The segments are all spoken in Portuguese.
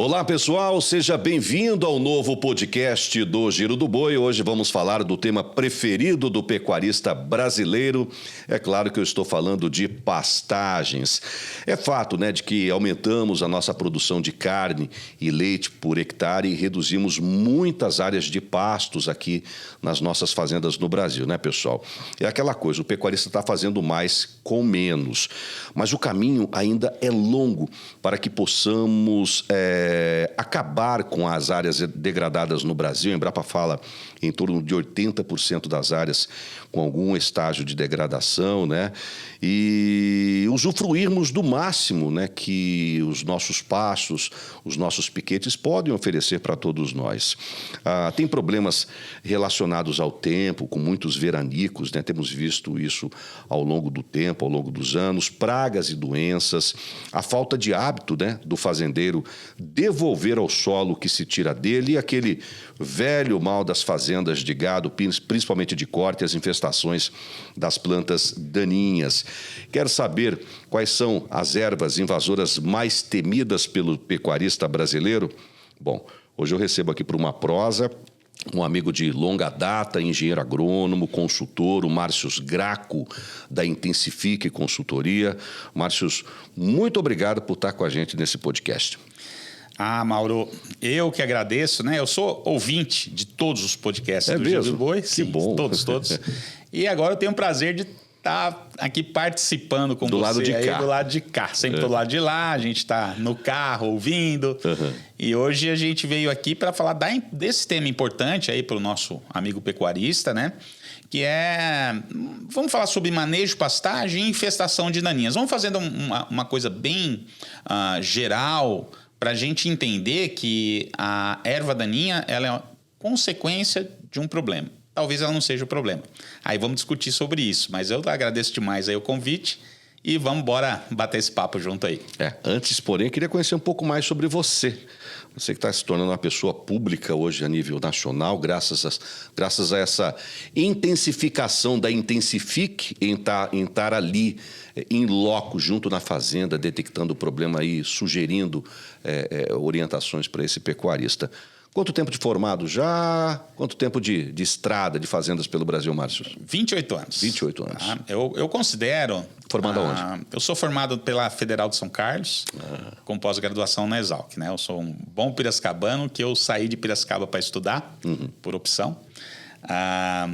Olá pessoal, seja bem-vindo ao novo podcast do Giro do Boi. Hoje vamos falar do tema preferido do pecuarista brasileiro. É claro que eu estou falando de pastagens. É fato, de que aumentamos a nossa produção de carne e leite por hectare e reduzimos muitas áreas de pastos aqui nas nossas fazendas no Brasil, pessoal? É aquela coisa, o pecuarista está fazendo mais com menos. Mas o caminho ainda é longo para que possamos acabar com as áreas degradadas no Brasil. A Embrapa fala em torno de 80% das áreas com algum estágio de degradação, e usufruirmos do máximo que os nossos pastos, os nossos piquetes podem oferecer para todos nós. Tem problemas relacionados ao tempo, com muitos veranicos, temos visto isso ao longo do tempo, ao longo dos anos, pragas e doenças, a falta de hábito do fazendeiro devolver ao solo o que se tira dele e aquele velho mal das fazendas de gado, principalmente de corte, as infestações das plantas daninhas. Quer saber quais são as ervas invasoras mais temidas pelo pecuarista brasileiro? Bom, hoje eu recebo aqui para uma prosa um amigo de longa data, engenheiro agrônomo, consultor, o Márcios Graco, da Intensifique Consultoria. Márcios, muito obrigado por estar com a gente nesse podcast. Mauro, eu que agradeço, Eu sou ouvinte de todos os podcasts do Giro do Boi. Sim, que bom. Todos. E agora eu tenho o prazer de estar aqui participando com do você lado de aí, cá. do lado de cá. Sempre do lado de lá, a gente está no carro ouvindo. E hoje a gente veio aqui para falar desse tema importante aí para o nosso amigo pecuarista, que vamos falar sobre manejo, pastagem e infestação de daninhas. Vamos fazendo uma coisa bem geral para a gente entender que a erva daninha ela é uma consequência de um problema. Talvez ela não seja o problema. Aí vamos discutir sobre isso. Mas eu agradeço demais aí o convite e vamos embora bater esse papo junto aí. Antes, porém, eu queria conhecer um pouco mais sobre você. Você que está se tornando uma pessoa pública hoje a nível nacional, graças a essa intensificação da Intensifique em estar ali, em loco, junto na fazenda, detectando o problema aí, sugerindo orientações para esse pecuarista. Quanto tempo de formado já? Quanto tempo de estrada, de fazendas pelo Brasil, Márcio? 28 anos. 28 anos. Eu considero... Formado aonde? Eu sou formado pela Federal de São Carlos, com pós-graduação na Exalc. Eu sou um bom piracicabano, que eu saí de Piracicaba para estudar, por opção. A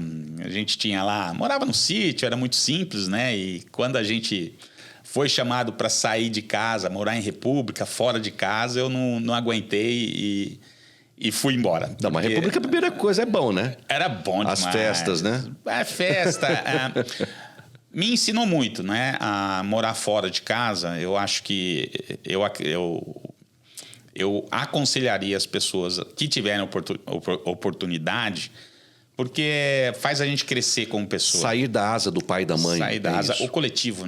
gente tinha lá... Morava no sítio, era muito simples, E quando a gente foi chamado para sair de casa, morar em república, fora de casa, eu não aguentei e fui embora. Não, mas república, a primeira coisa, é bom, Era bom demais. As festas, Festa. Me ensinou muito, a morar fora de casa. Eu acho que eu aconselharia as pessoas que tiverem oportunidade, porque faz a gente crescer como pessoa. Sair da asa do pai e da mãe. Sair da asa, o coletivo,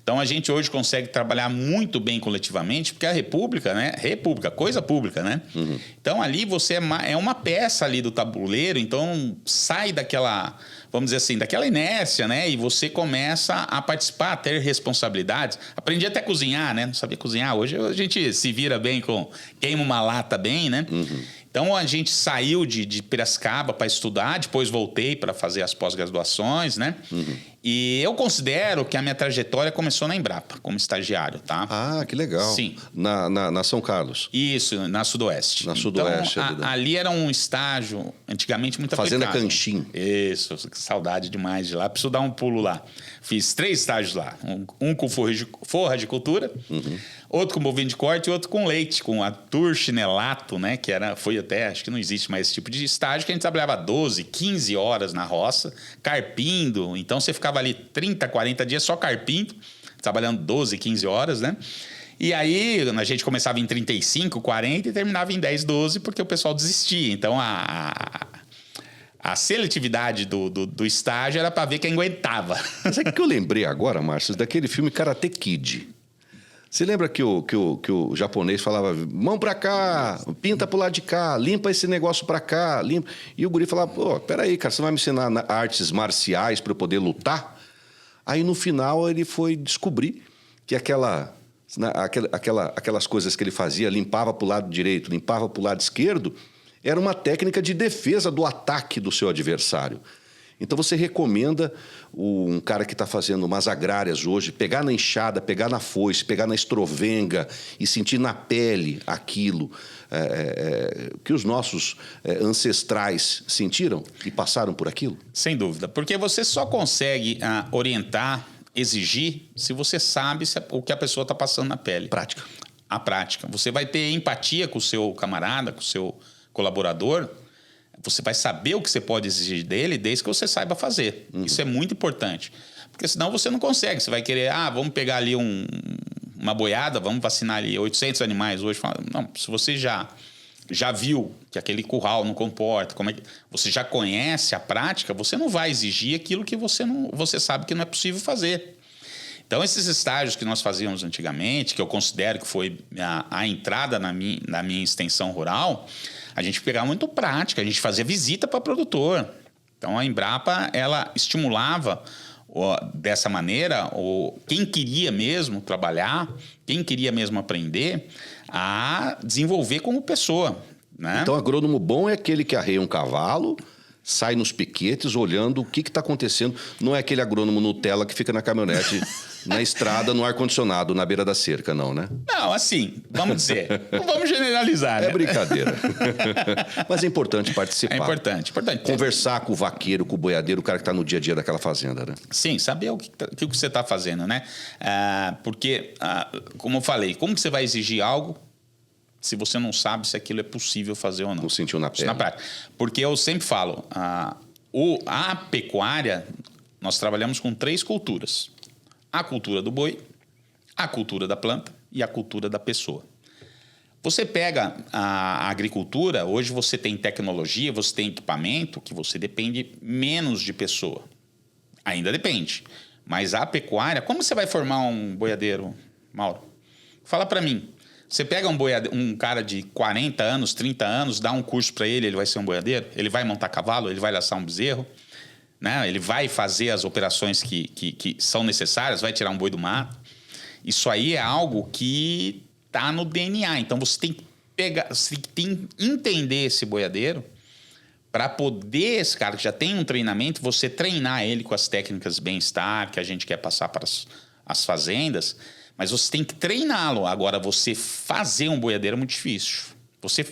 Então, a gente hoje consegue trabalhar muito bem coletivamente, porque a república, República, coisa pública, Então, ali você é uma peça ali do tabuleiro, então sai daquela, vamos dizer assim, daquela inércia, E você começa a participar, a ter responsabilidades. Aprendi até a cozinhar, Não sabia cozinhar. Hoje a gente se vira bem queima uma lata bem, Então, a gente saiu de Piracicaba para estudar, depois voltei para fazer as pós-graduações, E eu considero que a minha trajetória começou na Embrapa, como estagiário, tá? Que legal. Sim. Na São Carlos? Isso, na Sudoeste. Na Sudoeste. Então, ali era um estágio, antigamente, muito aplicado. Fazenda Canchim. Isso, saudade demais de lá. Preciso dar um pulo lá. Fiz 3 estágios lá. Um com forra de cultura, outro com bovino de corte e outro com leite, com atur chinelato, que foi até, acho que não existe mais esse tipo de estágio, que a gente trabalhava 12, 15 horas na roça, carpindo. Então, você ficava ali 30, 40 dias só carpindo, trabalhando 12, 15 horas, E aí, a gente começava em 35, 40 e terminava em 10, 12, porque o pessoal desistia. Então, a seletividade do estágio era para ver quem aguentava. Sabe o que eu lembrei agora, Márcio? Daquele filme Karate Kid. Você lembra que o japonês falava, mão pra cá, pinta pro lado de cá, limpa esse negócio pra cá, limpa. E o guri falava, peraí, cara, você vai me ensinar artes marciais para eu poder lutar? Aí no final ele foi descobrir que aquela Aquelas coisas que ele fazia, limpava para o lado direito, limpava para o lado esquerdo, era uma técnica de defesa do ataque do seu adversário. Então você recomenda um cara que está fazendo umas agrárias hoje, pegar na enxada, pegar na foice, pegar na estrovenga e sentir na pele aquilo que os nossos ancestrais sentiram e passaram por aquilo? Sem dúvida, porque você só consegue orientar, exigir, se você sabe o que a pessoa está passando na pele. Prática. A prática. Você vai ter empatia com o seu camarada, com o seu colaborador. Você vai saber o que você pode exigir dele desde que você saiba fazer. Isso é muito importante. Porque senão você não consegue. Você vai querer, vamos pegar ali uma boiada, vamos vacinar ali 800 animais hoje. Não, se você já viu que aquele curral não comporta, você já conhece a prática, você não vai exigir aquilo que você sabe que não é possível fazer. Então, esses estágios que nós fazíamos antigamente, que eu considero que foi a entrada na minha extensão rural, a gente pegava muito prática, a gente fazia visita para produtor. Então, a Embrapa, ela estimulava dessa maneira quem queria mesmo trabalhar, quem queria mesmo aprender, a desenvolver como pessoa, né? Então, agrônomo bom é aquele que arreia um cavalo, sai nos piquetes olhando o que está acontecendo. Não é aquele agrônomo Nutella que fica na caminhonete, na estrada, no ar-condicionado, na beira da cerca, não, né? Não, assim, vamos dizer, não vamos generalizar, né? É brincadeira. Mas é importante participar. É importante. Conversar com o vaqueiro, com o boiadeiro, o cara que está no dia a dia daquela fazenda, né? Sim, saber o que você está fazendo, né? Porque, como eu falei, como que você vai exigir algo se você não sabe se aquilo é possível fazer ou não? Não sentiu na pele. Porque eu sempre falo, a pecuária, nós trabalhamos com 3 culturas. A cultura do boi, a cultura da planta e a cultura da pessoa. Você pega a agricultura, hoje você tem tecnologia, você tem equipamento, que você depende menos de pessoa. Ainda depende. Mas a pecuária, como você vai formar um boiadeiro, Mauro? Fala para mim. Você pega um cara de 40 anos, 30 anos, dá um curso para ele vai ser um boiadeiro? Ele vai montar cavalo? Ele vai laçar um bezerro? Né? Ele vai fazer as operações que são necessárias? Vai tirar um boi do mato? Isso aí é algo que está no DNA. Então, você tem que você tem que entender esse boiadeiro para poder, esse cara que já tem um treinamento, você treinar ele com as técnicas bem-estar que a gente quer passar para as fazendas. Mas você tem que treiná-lo. Agora, você fazer um boiadeiro é muito difícil. Você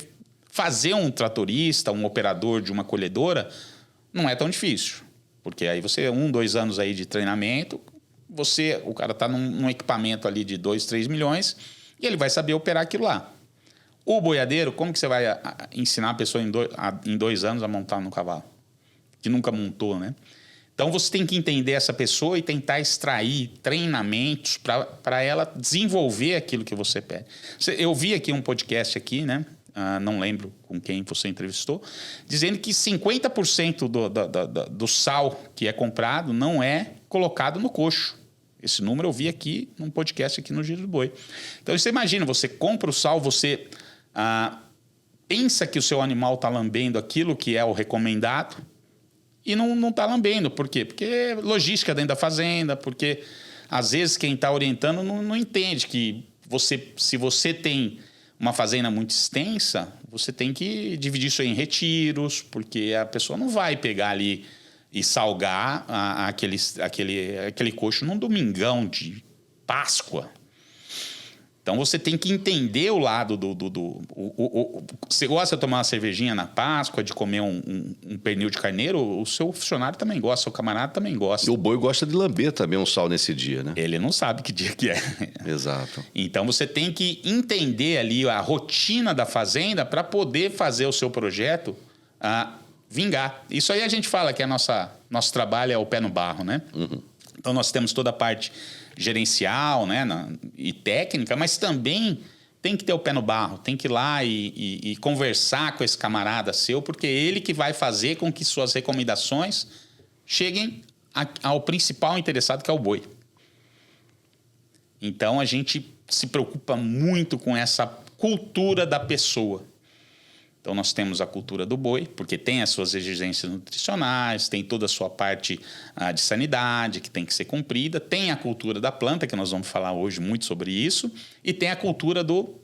fazer um tratorista, um operador de uma colhedora, não é tão difícil. Porque aí você, 1, 2 anos aí de treinamento, o cara está num equipamento ali de 2, 3 milhões e ele vai saber operar aquilo lá. O boiadeiro, como que você vai ensinar a pessoa em 2 anos a montar no cavalo? Que nunca montou, né? Então, você tem que entender essa pessoa e tentar extrair treinamentos para ela desenvolver aquilo que você pede. Eu vi aqui um podcast aqui, né? Não lembro com quem você entrevistou, dizendo que 50% do sal que é comprado não é colocado no coxo. Esse número eu vi aqui num podcast aqui no Giro do Boi. Então, você imagina, você compra o sal, você pensa que o seu animal está lambendo aquilo que é o recomendado, e não está lambendo. Por quê? Porque é logística dentro da fazenda, porque às vezes quem está orientando não entende que se você tem uma fazenda muito extensa, você tem que dividir isso em retiros, porque a pessoa não vai pegar ali e salgar aquele coxo num domingão de Páscoa. Então, você tem que entender o lado você gosta de tomar uma cervejinha na Páscoa, de comer um pernil de carneiro? O seu funcionário também gosta, o seu camarada também gosta. E o boi gosta de lamber também um sal nesse dia, né? Ele não sabe que dia que é. Exato. Então, você tem que entender ali a rotina da fazenda para poder fazer o seu projeto vingar. Isso aí a gente fala que nosso trabalho é o pé no barro, né? Uhum. Então, nós temos toda a parte gerencial, né, e técnica, mas também tem que ter o pé no barro, tem que ir lá e conversar com esse camarada seu, porque é ele que vai fazer com que suas recomendações cheguem ao principal interessado, que é o boi. Então, a gente se preocupa muito com essa cultura da pessoa. Então, nós temos a cultura do boi, porque tem as suas exigências nutricionais, tem toda a sua parte de sanidade que tem que ser cumprida, tem a cultura da planta, que nós vamos falar hoje muito sobre isso, e tem a cultura do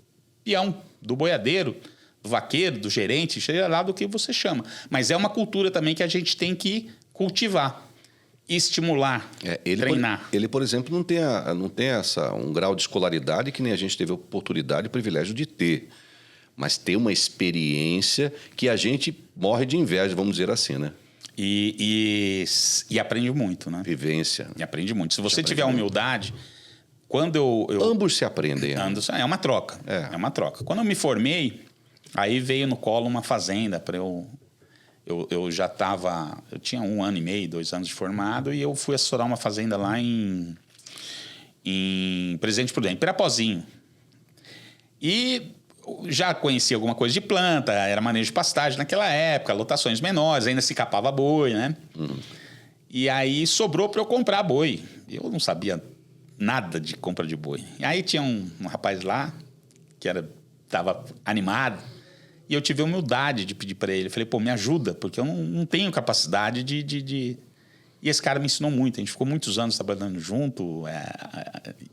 peão, do boiadeiro, do vaqueiro, do gerente, seja lá do que você chama. Mas é uma cultura também que a gente tem que cultivar, estimular, treinar. Ele, por exemplo, não tem um grau de escolaridade que nem a gente teve a oportunidade e privilégio de ter. Mas tem uma experiência que a gente morre de inveja, vamos dizer assim, né? E aprende muito, né? Vivência. E aprende muito. Se você tiver humildade, quando eu... Ambos se aprendem. É uma troca. É uma troca. Quando eu me formei, aí veio no colo uma fazenda para eu... Eu já estava... Eu tinha 1 ano e meio, 2 anos de formado, e eu fui assessorar uma fazenda lá em Presidente Prudente, Pirapozinho. E... já conhecia alguma coisa de planta, era manejo de pastagem naquela época, lotações menores, ainda se capava boi, né? E aí sobrou para eu comprar boi. Eu não sabia nada de compra de boi. E aí tinha um rapaz lá que estava animado e eu tive a humildade de pedir para ele. Eu falei, pô, me ajuda, porque eu não tenho capacidade de... E esse cara me ensinou muito. A gente ficou muitos anos trabalhando junto.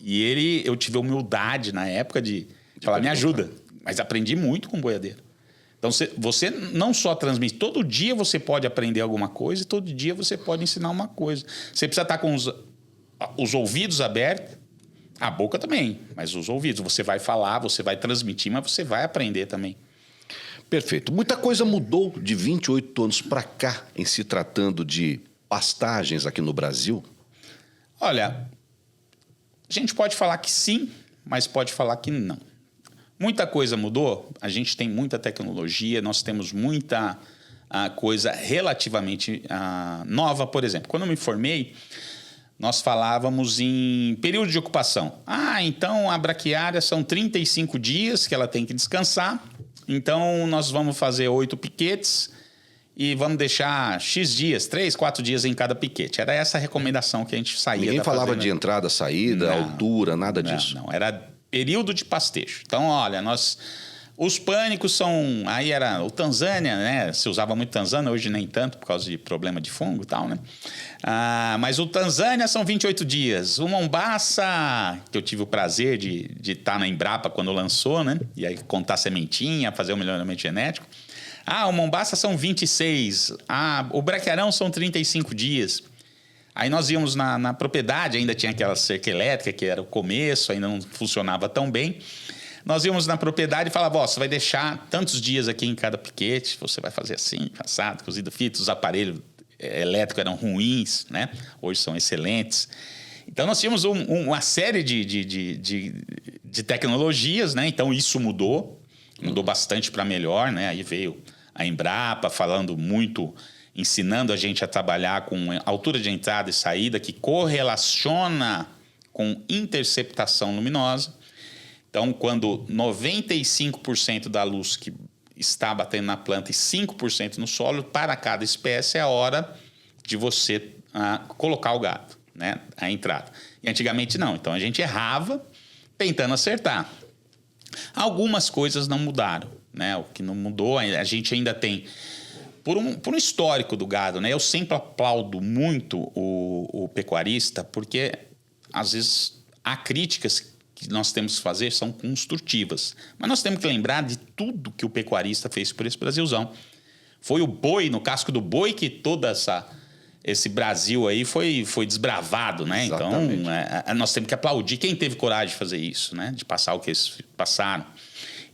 E eu tive a humildade na época de falar, me ajuda. Mas aprendi muito com o boiadeiro. Então, você não só transmite... Todo dia você pode aprender alguma coisa e todo dia você pode ensinar uma coisa. Você precisa estar com os ouvidos abertos, a boca também, mas os ouvidos. Você vai falar, você vai transmitir, mas você vai aprender também. Perfeito. Muita coisa mudou de 28 anos para cá em se tratando de pastagens aqui no Brasil? Olha, a gente pode falar que sim, mas pode falar que não. Muita coisa mudou, a gente tem muita tecnologia, nós temos muita coisa relativamente nova. Por exemplo, quando eu me formei, nós falávamos em período de ocupação. Então a braquiária são 35 dias que ela tem que descansar, então nós vamos fazer 8 piquetes e vamos deixar X dias, 3, 4 dias em cada piquete. Era essa a recomendação que a gente saía. Ninguém falava de entrada, saída, altura, nada disso. Não, era período de pastejo. Então, olha, os pânicos são... Aí era o Tanzânia, né? Se usava muito Tanzânia, hoje nem tanto, por causa de problema de fungo e tal, né? Mas o Tanzânia são 28 dias. O Mombaça, que eu tive o prazer de estar na Embrapa quando lançou, né? E aí contar sementinha, fazer o melhoramento genético. O Mombaça são 26. O Braquiarão são 35 dias. Aí nós íamos na propriedade, ainda tinha aquela cerca elétrica, que era o começo, ainda não funcionava tão bem. Nós íamos na propriedade e falava, você vai deixar tantos dias aqui em cada piquete, você vai fazer assim, assado, cozido, frito, os aparelhos elétricos eram ruins, né? Hoje são excelentes. Então nós tínhamos uma série de tecnologias, né? Então isso mudou bastante para melhor, né? Aí veio a Embrapa falando muito... ensinando a gente a trabalhar com altura de entrada e saída que correlaciona com interceptação luminosa. Então, quando 95% da luz que está batendo na planta e 5% no solo, para cada espécie é a hora de você colocar o gado, né? A entrada. E antigamente não. Então, a gente errava tentando acertar. Algumas coisas não mudaram, né? O que não mudou, a gente ainda tem... Por um histórico do gado, né? Eu sempre aplaudo muito o pecuarista, porque às vezes há críticas que nós temos que fazer são construtivas. Mas nós temos que lembrar de tudo que o pecuarista fez por esse Brasilzão. Foi o boi, no casco do boi, que todo esse Brasil aí foi desbravado, né? Exatamente. Então, nós temos que aplaudir quem teve coragem de fazer isso, né? De passar o que eles passaram.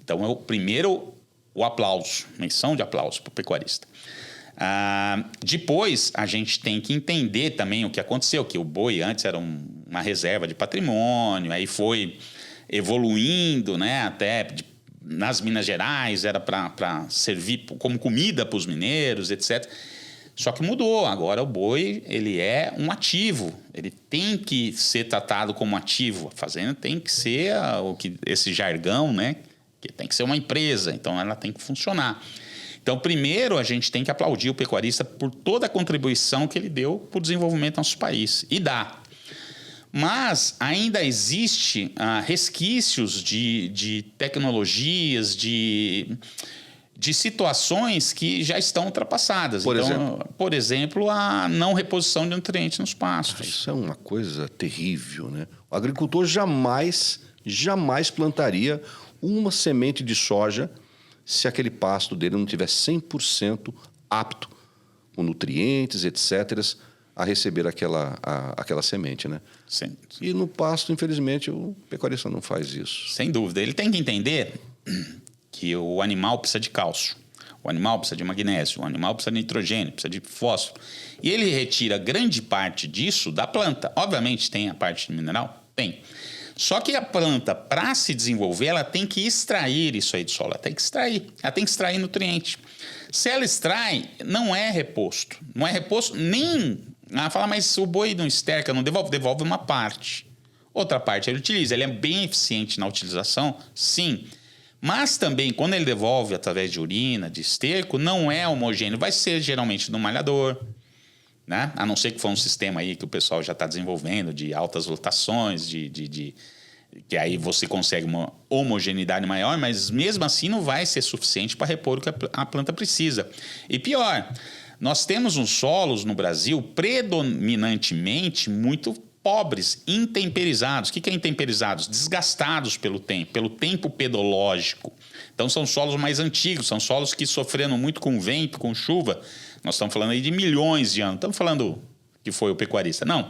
Então, primeiro, o aplauso, menção de aplauso para o pecuarista. Depois, a gente tem que entender também o que aconteceu, que o boi antes era uma reserva de patrimônio, aí foi evoluindo, né? Até nas Minas Gerais era para servir como comida para os mineiros, etc. Só que mudou. Agora o boi ele é um ativo. Ele tem que ser tratado como ativo. A fazenda tem que ser esse jargão, né? Que tem que ser uma empresa. Então ela tem que funcionar. Então, primeiro, a gente tem que aplaudir o pecuarista por toda a contribuição que ele deu para o desenvolvimento do nosso país. E dá. Mas ainda existe resquícios de tecnologias, de situações que já estão ultrapassadas. Por exemplo, a não reposição de nutrientes nos pastos. Isso é uma coisa terrível, né? O agricultor jamais plantaria uma semente de soja se aquele pasto dele não tiver 100% apto, com nutrientes, etc., a receber aquela semente, né? Sim. E no pasto, infelizmente, o pecuarista não faz isso. Sem dúvida. Ele tem que entender que o animal precisa de cálcio, o animal precisa de magnésio, o animal precisa de nitrogênio, precisa de fósforo. E ele retira grande parte disso da planta. Obviamente tem a parte mineral? Tem. Só que a planta, para se desenvolver, ela tem que extrair isso aí do solo. Ela tem que extrair nutriente. Se ela extrai, não é reposto. Não é reposto nem... fala, mas o boi não esterca, não devolve? Devolve uma parte. Outra parte ele utiliza. Ele é bem eficiente na utilização? Sim. Mas também, quando ele devolve através de urina, de esterco, não é homogêneo. Vai ser geralmente no malhador, né? A não ser que for um sistema aí que o pessoal já está desenvolvendo, de altas lotações, que aí você consegue uma homogeneidade maior, mas mesmo assim não vai ser suficiente para repor o que a planta precisa. E pior, nós temos uns solos no Brasil predominantemente muito pobres, intemperizados. O que é intemperizados? Desgastados pelo tempo pedológico. Então são solos mais antigos, são solos que sofreram muito com vento, com chuva. Nós estamos falando aí de milhões de anos. Estamos falando que foi o pecuarista. Não.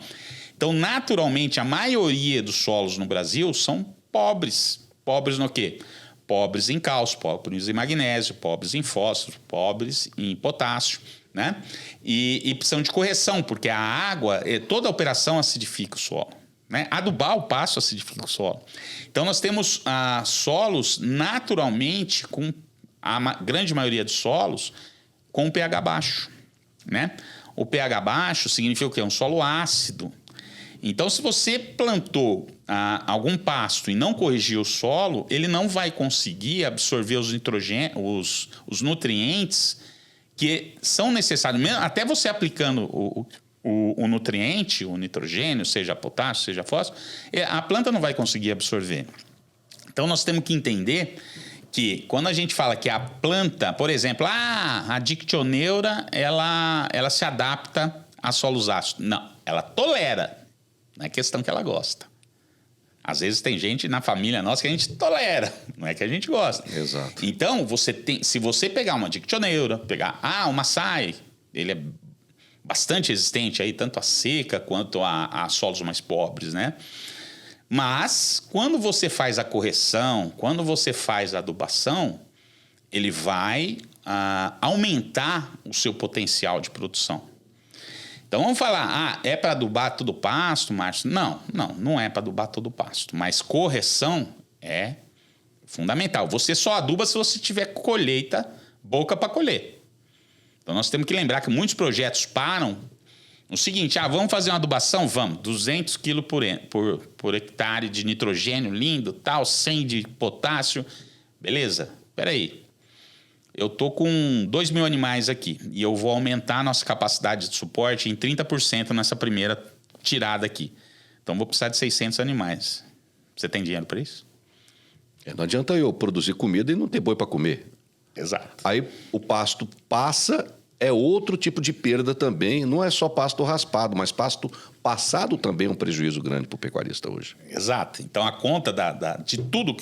Então, naturalmente, a maioria dos solos no Brasil são pobres. Pobres no quê? Pobres em cálcio, pobres em magnésio, pobres em fósforo, pobres em potássio, né? E precisam de correção, porque a água, toda a operação acidifica o solo, né? Adubar o pasto acidifica o solo. Então, nós temos solos naturalmente, com a grande maioria dos solos, com pH baixo, né? O pH baixo significa o quê? Um solo ácido. Então, se você plantou algum pasto e não corrigiu o solo, ele não vai conseguir absorver os nutrientes que são necessários. Até você aplicando o nutriente, o nitrogênio, seja potássio, seja fósforo, a planta não vai conseguir absorver. Então, nós temos que entender que quando a gente fala que a planta, por exemplo, a dictioneura, ela se adapta a solos ácidos. Não, ela tolera. Não é questão que ela gosta. Às vezes tem gente na família nossa que a gente tolera, não é que a gente gosta. Exato. Então, se você pegar uma dictioneura, pegar o Massai, ele é bastante resistente aí, tanto a seca quanto a solos mais pobres, né? Mas, quando você faz a correção, quando você faz a adubação, ele vai aumentar o seu potencial de produção. Então, vamos falar, é para adubar todo o pasto, Márcio? Não é para adubar todo o pasto. Mas correção é fundamental. Você só aduba se você tiver colheita boca para colher. Então, nós temos que lembrar que muitos projetos param no seguinte, vamos fazer uma adubação? Vamos, 200 quilos por hectare de nitrogênio, lindo, tal, 100 de potássio. Beleza, espera aí. Eu estou com 2.000 animais aqui e eu vou aumentar a nossa capacidade de suporte em 30% nessa primeira tirada aqui. Então, vou precisar de 600 animais. Você tem dinheiro para isso? Não adianta eu produzir comida e não ter boi para comer. Exato. Aí o pasto passa, é outro tipo de perda também. Não é só pasto raspado, mas pasto passado também é um prejuízo grande para o pecuarista hoje. Exato. Então, a conta de tudo...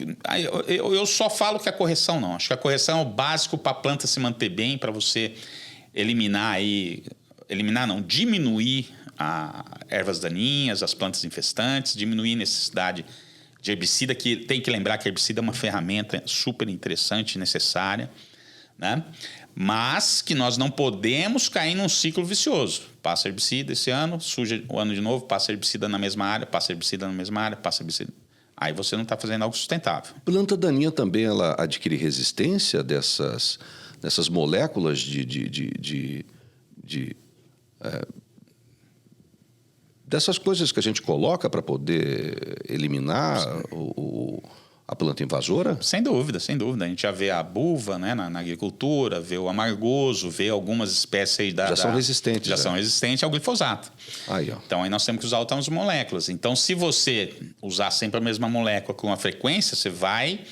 Eu só falo que a correção não. Acho que a correção é o básico para a planta se manter bem, para você diminuir ervas daninhas, as plantas infestantes, diminuir a necessidade de herbicida, que tem que lembrar que herbicida é uma ferramenta super interessante e necessária, né? Mas que nós não podemos cair num ciclo vicioso. Passa herbicida esse ano, suja o ano de novo, passa herbicida na mesma área, passa herbicida na mesma área, passa herbicida... Aí você não está fazendo algo sustentável. Planta daninha também, ela adquire resistência dessas moléculas dessas coisas que a gente coloca para poder eliminar a planta invasora? Sem dúvida, sem dúvida. A gente já vê a buva, né, na agricultura, vê o amargoso, vê algumas espécies aí já são resistentes. Já são resistentes ao glifosato. Aí, ó. Então, aí nós temos que usar outras moléculas. Então, se você usar sempre a mesma molécula com uma frequência, você vai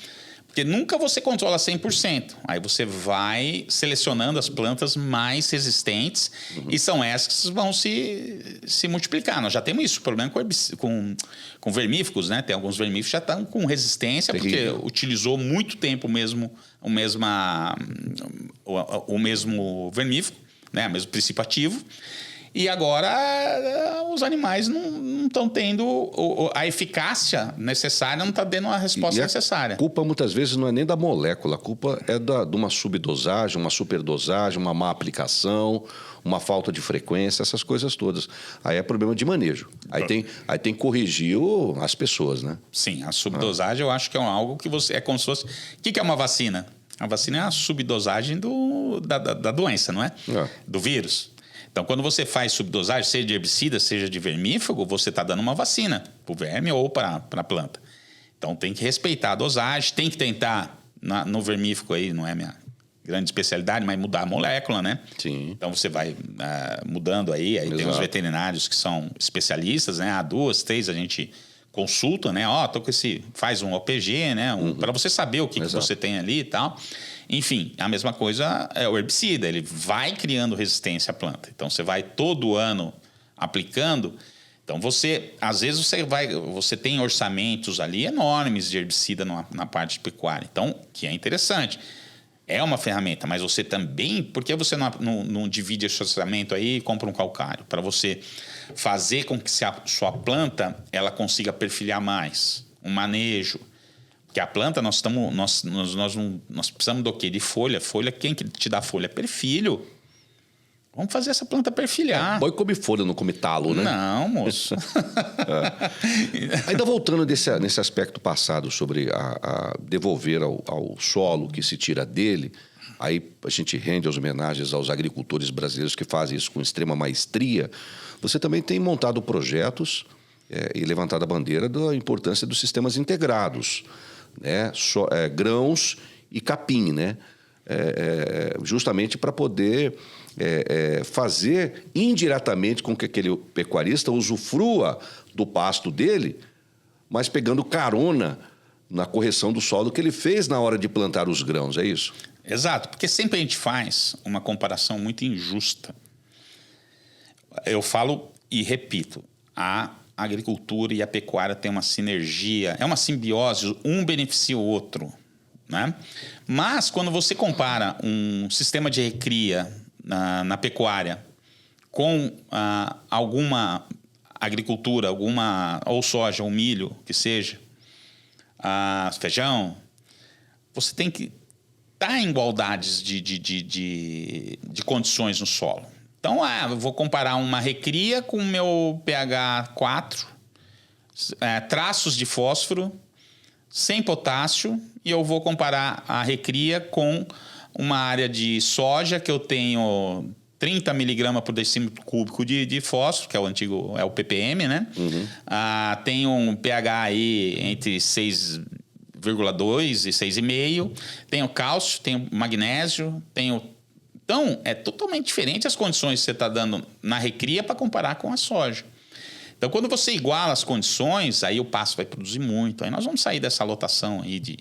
Porque nunca você controla 100%. Aí você vai selecionando as plantas mais resistentes e são essas que vão se multiplicar. Nós já temos isso, problema com vermífugos, né? Tem alguns vermífugos que já estão com resistência Terrível. porque utilizou muito tempo o mesmo vermífugo, né? O mesmo princípio ativo. E agora os animais não estão tendo a eficácia necessária, não está dando a resposta necessária. A culpa muitas vezes não é nem da molécula, a culpa é de uma subdosagem, uma superdosagem, uma má aplicação, uma falta de frequência, essas coisas todas. Aí é problema de manejo. Aí tem que corrigir as pessoas, né? Sim, a subdosagem eu acho que é algo que você... É como se fosse... O que é uma vacina? A vacina é a subdosagem da doença, não é? Do vírus. Então, quando você faz subdosagem, seja de herbicida, seja de vermífugo, você está dando uma vacina para o verme ou para a planta. Então, tem que respeitar a dosagem, tem que tentar, no vermífugo aí, não é minha grande especialidade, mas mudar a molécula, né? Sim. Então, você vai mudando aí tem os veterinários que são especialistas, né? 2, 3 a gente consulta, né? Tô com faz um OPG, né? Para você saber o que você tem ali e tal. Enfim, a mesma coisa é o herbicida, ele vai criando resistência à planta. Então, você vai todo ano aplicando. Então, às vezes você tem orçamentos ali enormes de herbicida na parte de pecuária. Então, que é interessante. É uma ferramenta, mas você também... Por que você não divide esse orçamento aí e compra um calcário? Para você fazer com que a sua planta ela consiga perfilhar mais. Um manejo. Porque a planta, nós precisamos do quê? De folha. Folha, quem que te dá folha? Perfilho. Vamos fazer essa planta perfilhar. Boi come folha, não come talo, né? Não, moço. Ainda voltando nesse aspecto passado sobre a devolver ao solo que se tira dele, aí a gente rende as homenagens aos agricultores brasileiros que fazem isso com extrema maestria. Você também tem montado projetos e levantado a bandeira da importância dos sistemas integrados, né? Grãos e capim, né? Justamente para poder fazer indiretamente com que aquele pecuarista usufrua do pasto dele, mas pegando carona na correção do solo que ele fez na hora de plantar os grãos, é isso? Exato, porque sempre a gente faz uma comparação muito injusta. Eu falo e repito, a agricultura e a pecuária têm uma sinergia, é uma simbiose, um beneficia o outro, né? Mas quando você compara um sistema de recria na pecuária com alguma agricultura, ou soja, ou milho, que seja, feijão, você tem que estar em igualdades de condições no solo. Então, eu vou comparar uma recria com o meu pH 4, traços de fósforo, sem potássio, e eu vou comparar a recria com uma área de soja que eu tenho 30 miligramas por decímetro cúbico de fósforo, que é o ppm, né? Tem um pH aí entre 6,2 e 6,5. Tenho cálcio, tenho magnésio, Então, é totalmente diferente as condições que você está dando na recria para comparar com a soja. Então, quando você iguala as condições, aí o pasto vai produzir muito. Aí nós vamos sair dessa lotação aí de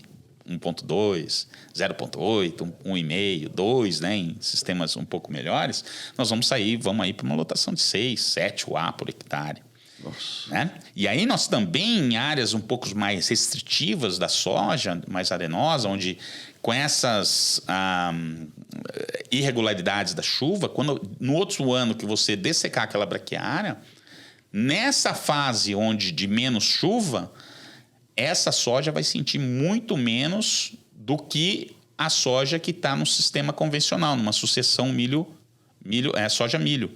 1,2, 0,8, 1,5, 2, né, em sistemas um pouco melhores. Nós vamos aí para uma lotação de 6, 7 UA por hectare. Nossa. Né? E aí nós também, em áreas um pouco mais restritivas da soja, mais arenosa, onde com essas irregularidades da chuva, no outro ano que você dessecar aquela braquiária, nessa fase de menos chuva, essa soja vai sentir muito menos do que a soja que está no sistema convencional, numa sucessão soja-milho,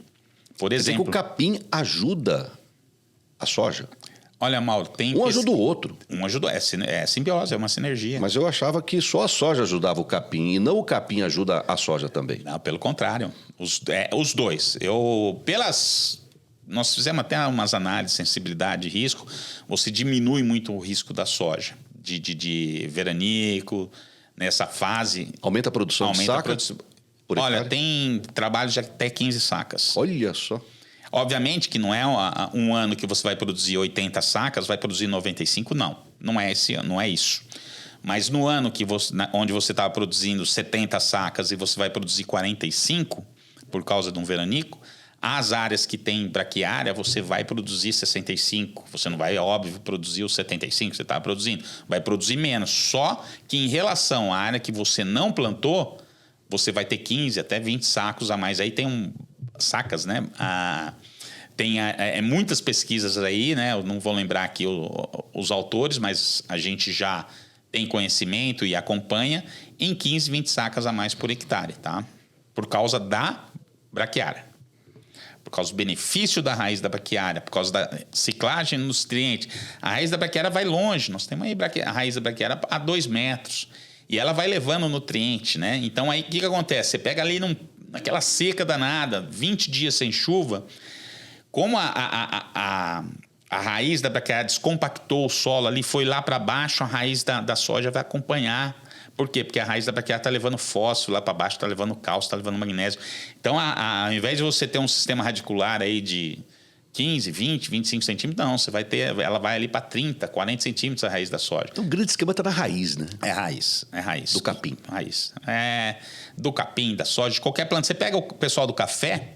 por exemplo. Quer dizer que o capim ajuda a soja? Olha, Mauro, tem... Um ajuda o outro. Um ajuda, é simbiose, é uma sinergia. Mas eu achava que só a soja ajudava o capim e não o capim ajuda a soja também. Não, pelo contrário. Os dois. Nós fizemos até umas análises de sensibilidade e risco. Você diminui muito o risco da soja, de veranico, nessa fase. Aumenta a produção de saca? Olha, tem trabalhos de até 15 sacas. Olha só. Obviamente que não é um ano que você vai produzir 80 sacas, vai produzir 95, não. Não é isso. Mas no ano onde você estava produzindo 70 sacas e você vai produzir 45, por causa de um veranico, as áreas que tem braquiária, você vai produzir 65. Você não vai, óbvio, produzir os 75 que você estava produzindo. Vai produzir menos. Só que em relação à área que você não plantou, você vai ter 15 até 20 sacos a mais. Aí tem sacas, né? Tem muitas pesquisas aí, né? Eu não vou lembrar aqui os autores, mas a gente já tem conhecimento e acompanha em 15, 20 sacas a mais por hectare, tá? Por causa da braquiária. Por causa do benefício da raiz da braquiária, por causa da ciclagem nutriente. A raiz da braquiária vai longe. Nós temos aí a raiz da braquiária a 2 metros. E ela vai levando nutriente, né? Então, aí o que acontece? Você pega ali naquela seca danada, 20 dias sem chuva, como a raiz da braquiária descompactou o solo ali, foi lá para baixo, a raiz da soja vai acompanhar. Por quê? Porque a raiz da braquiária está levando fósforo lá para baixo, está levando cálcio, está levando magnésio. Então, ao invés de você ter um sistema radicular aí de 15, 20, 25 centímetros, não. Ela vai ali para 30, 40 centímetros a raiz da soja. Então, o grande esquema está na raiz, né? É raiz. Do capim. Raiz. Do capim, da soja, de qualquer planta. Você pega o pessoal do café,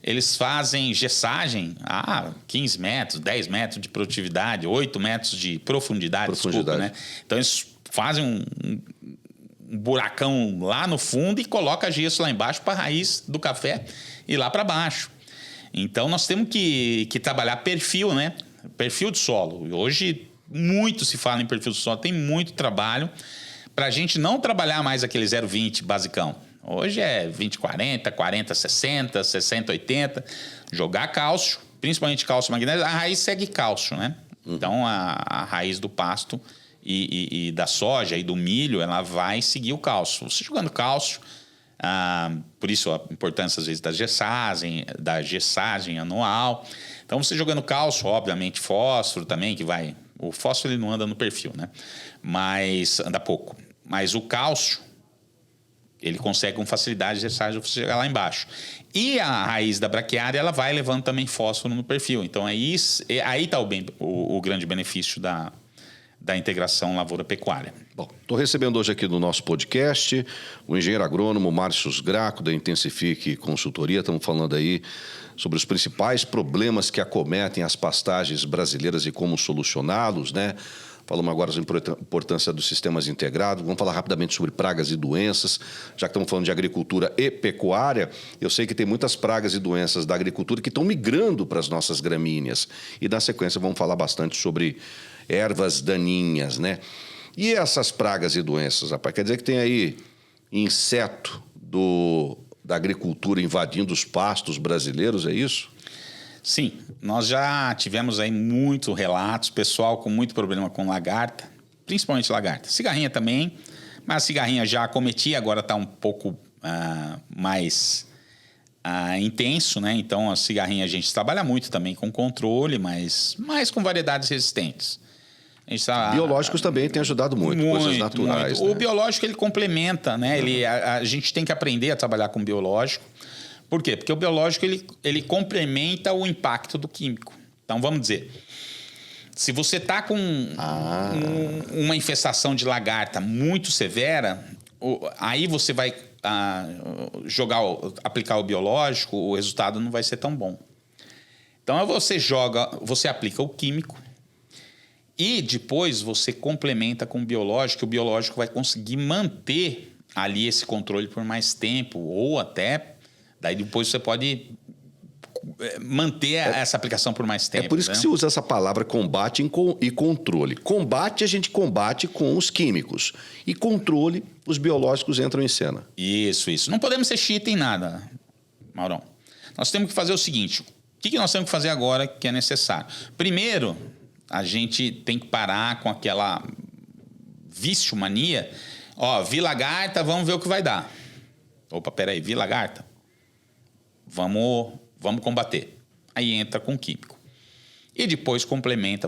eles fazem gessagem a 15 metros, 10 metros de produtividade, 8 metros de profundidade. Desculpa, né? Então, eles fazem um buracão lá no fundo e coloca gesso lá embaixo para a raiz do café ir lá para baixo. Então, nós temos que trabalhar perfil, né? Perfil de solo. Hoje, muito se fala em perfil de solo. Tem muito trabalho para a gente não trabalhar mais aquele 0,20 basicão. Hoje é 20-40, 40-60, 60-80. Jogar cálcio, principalmente cálcio e magnésio. A raiz segue cálcio, né? Então, a raiz do pasto e da soja e do milho, ela vai seguir o cálcio. Você jogando cálcio... por isso a importância, às vezes, da gessagem anual. Então, você jogando cálcio, obviamente, fósforo também, que vai... O fósforo ele não anda no perfil, né? Mas anda pouco. Mas o cálcio, ele consegue com facilidade gessagem você chegar lá embaixo. E a raiz da braquiária, ela vai levando também fósforo no perfil. Então, aí está o grande benefício da integração lavoura-pecuária. Bom, estou recebendo hoje aqui no nosso podcast o engenheiro agrônomo Márcio Graco, da Intensifique Consultoria. Estamos falando aí sobre os principais problemas que acometem as pastagens brasileiras e como solucioná-los, né? Falamos agora da importância dos sistemas integrados. Vamos falar rapidamente sobre pragas e doenças. Já que estamos falando de agricultura e pecuária, eu sei que tem muitas pragas e doenças da agricultura que estão migrando para as nossas gramíneas. E, na sequência, vamos falar bastante sobre ervas daninhas, né? E essas pragas e doenças, rapaz? Quer dizer que tem aí inseto da agricultura invadindo os pastos brasileiros, é isso? Sim, nós já tivemos aí muitos relatos, pessoal com muito problema com lagarta, principalmente lagarta. Cigarrinha também, mas a cigarrinha já acometia, agora está um pouco mais intenso, né? Então, a cigarrinha a gente trabalha muito também com controle, mas mais com variedades resistentes. Biológicos também têm ajudado muito, coisas naturais. Muito. Né? O biológico, ele complementa, né? A gente tem que aprender a trabalhar com biológico. Por quê? Porque o biológico, ele complementa o impacto do químico. Então, vamos dizer, se você está com uma infestação de lagarta muito severa, aí você vai aplicar o biológico, o resultado não vai ser tão bom. Então, você aplica o químico, e depois você complementa com o biológico vai conseguir manter ali esse controle por mais tempo, ou até, daí depois você pode manter essa aplicação por mais tempo. É por isso que se usa essa palavra combate e controle. Combate, a gente combate com os químicos. E controle, os biológicos entram em cena. Isso. Não podemos ser chita em nada, Maurão. Nós temos que fazer o seguinte, o que nós temos que fazer agora que é necessário? Primeiro, a gente tem que parar com aquela vício, mania. Vi lagarta, vamos ver o que vai dar. Opa, peraí, vi lagarta? Vamos combater. Aí entra com químico. E depois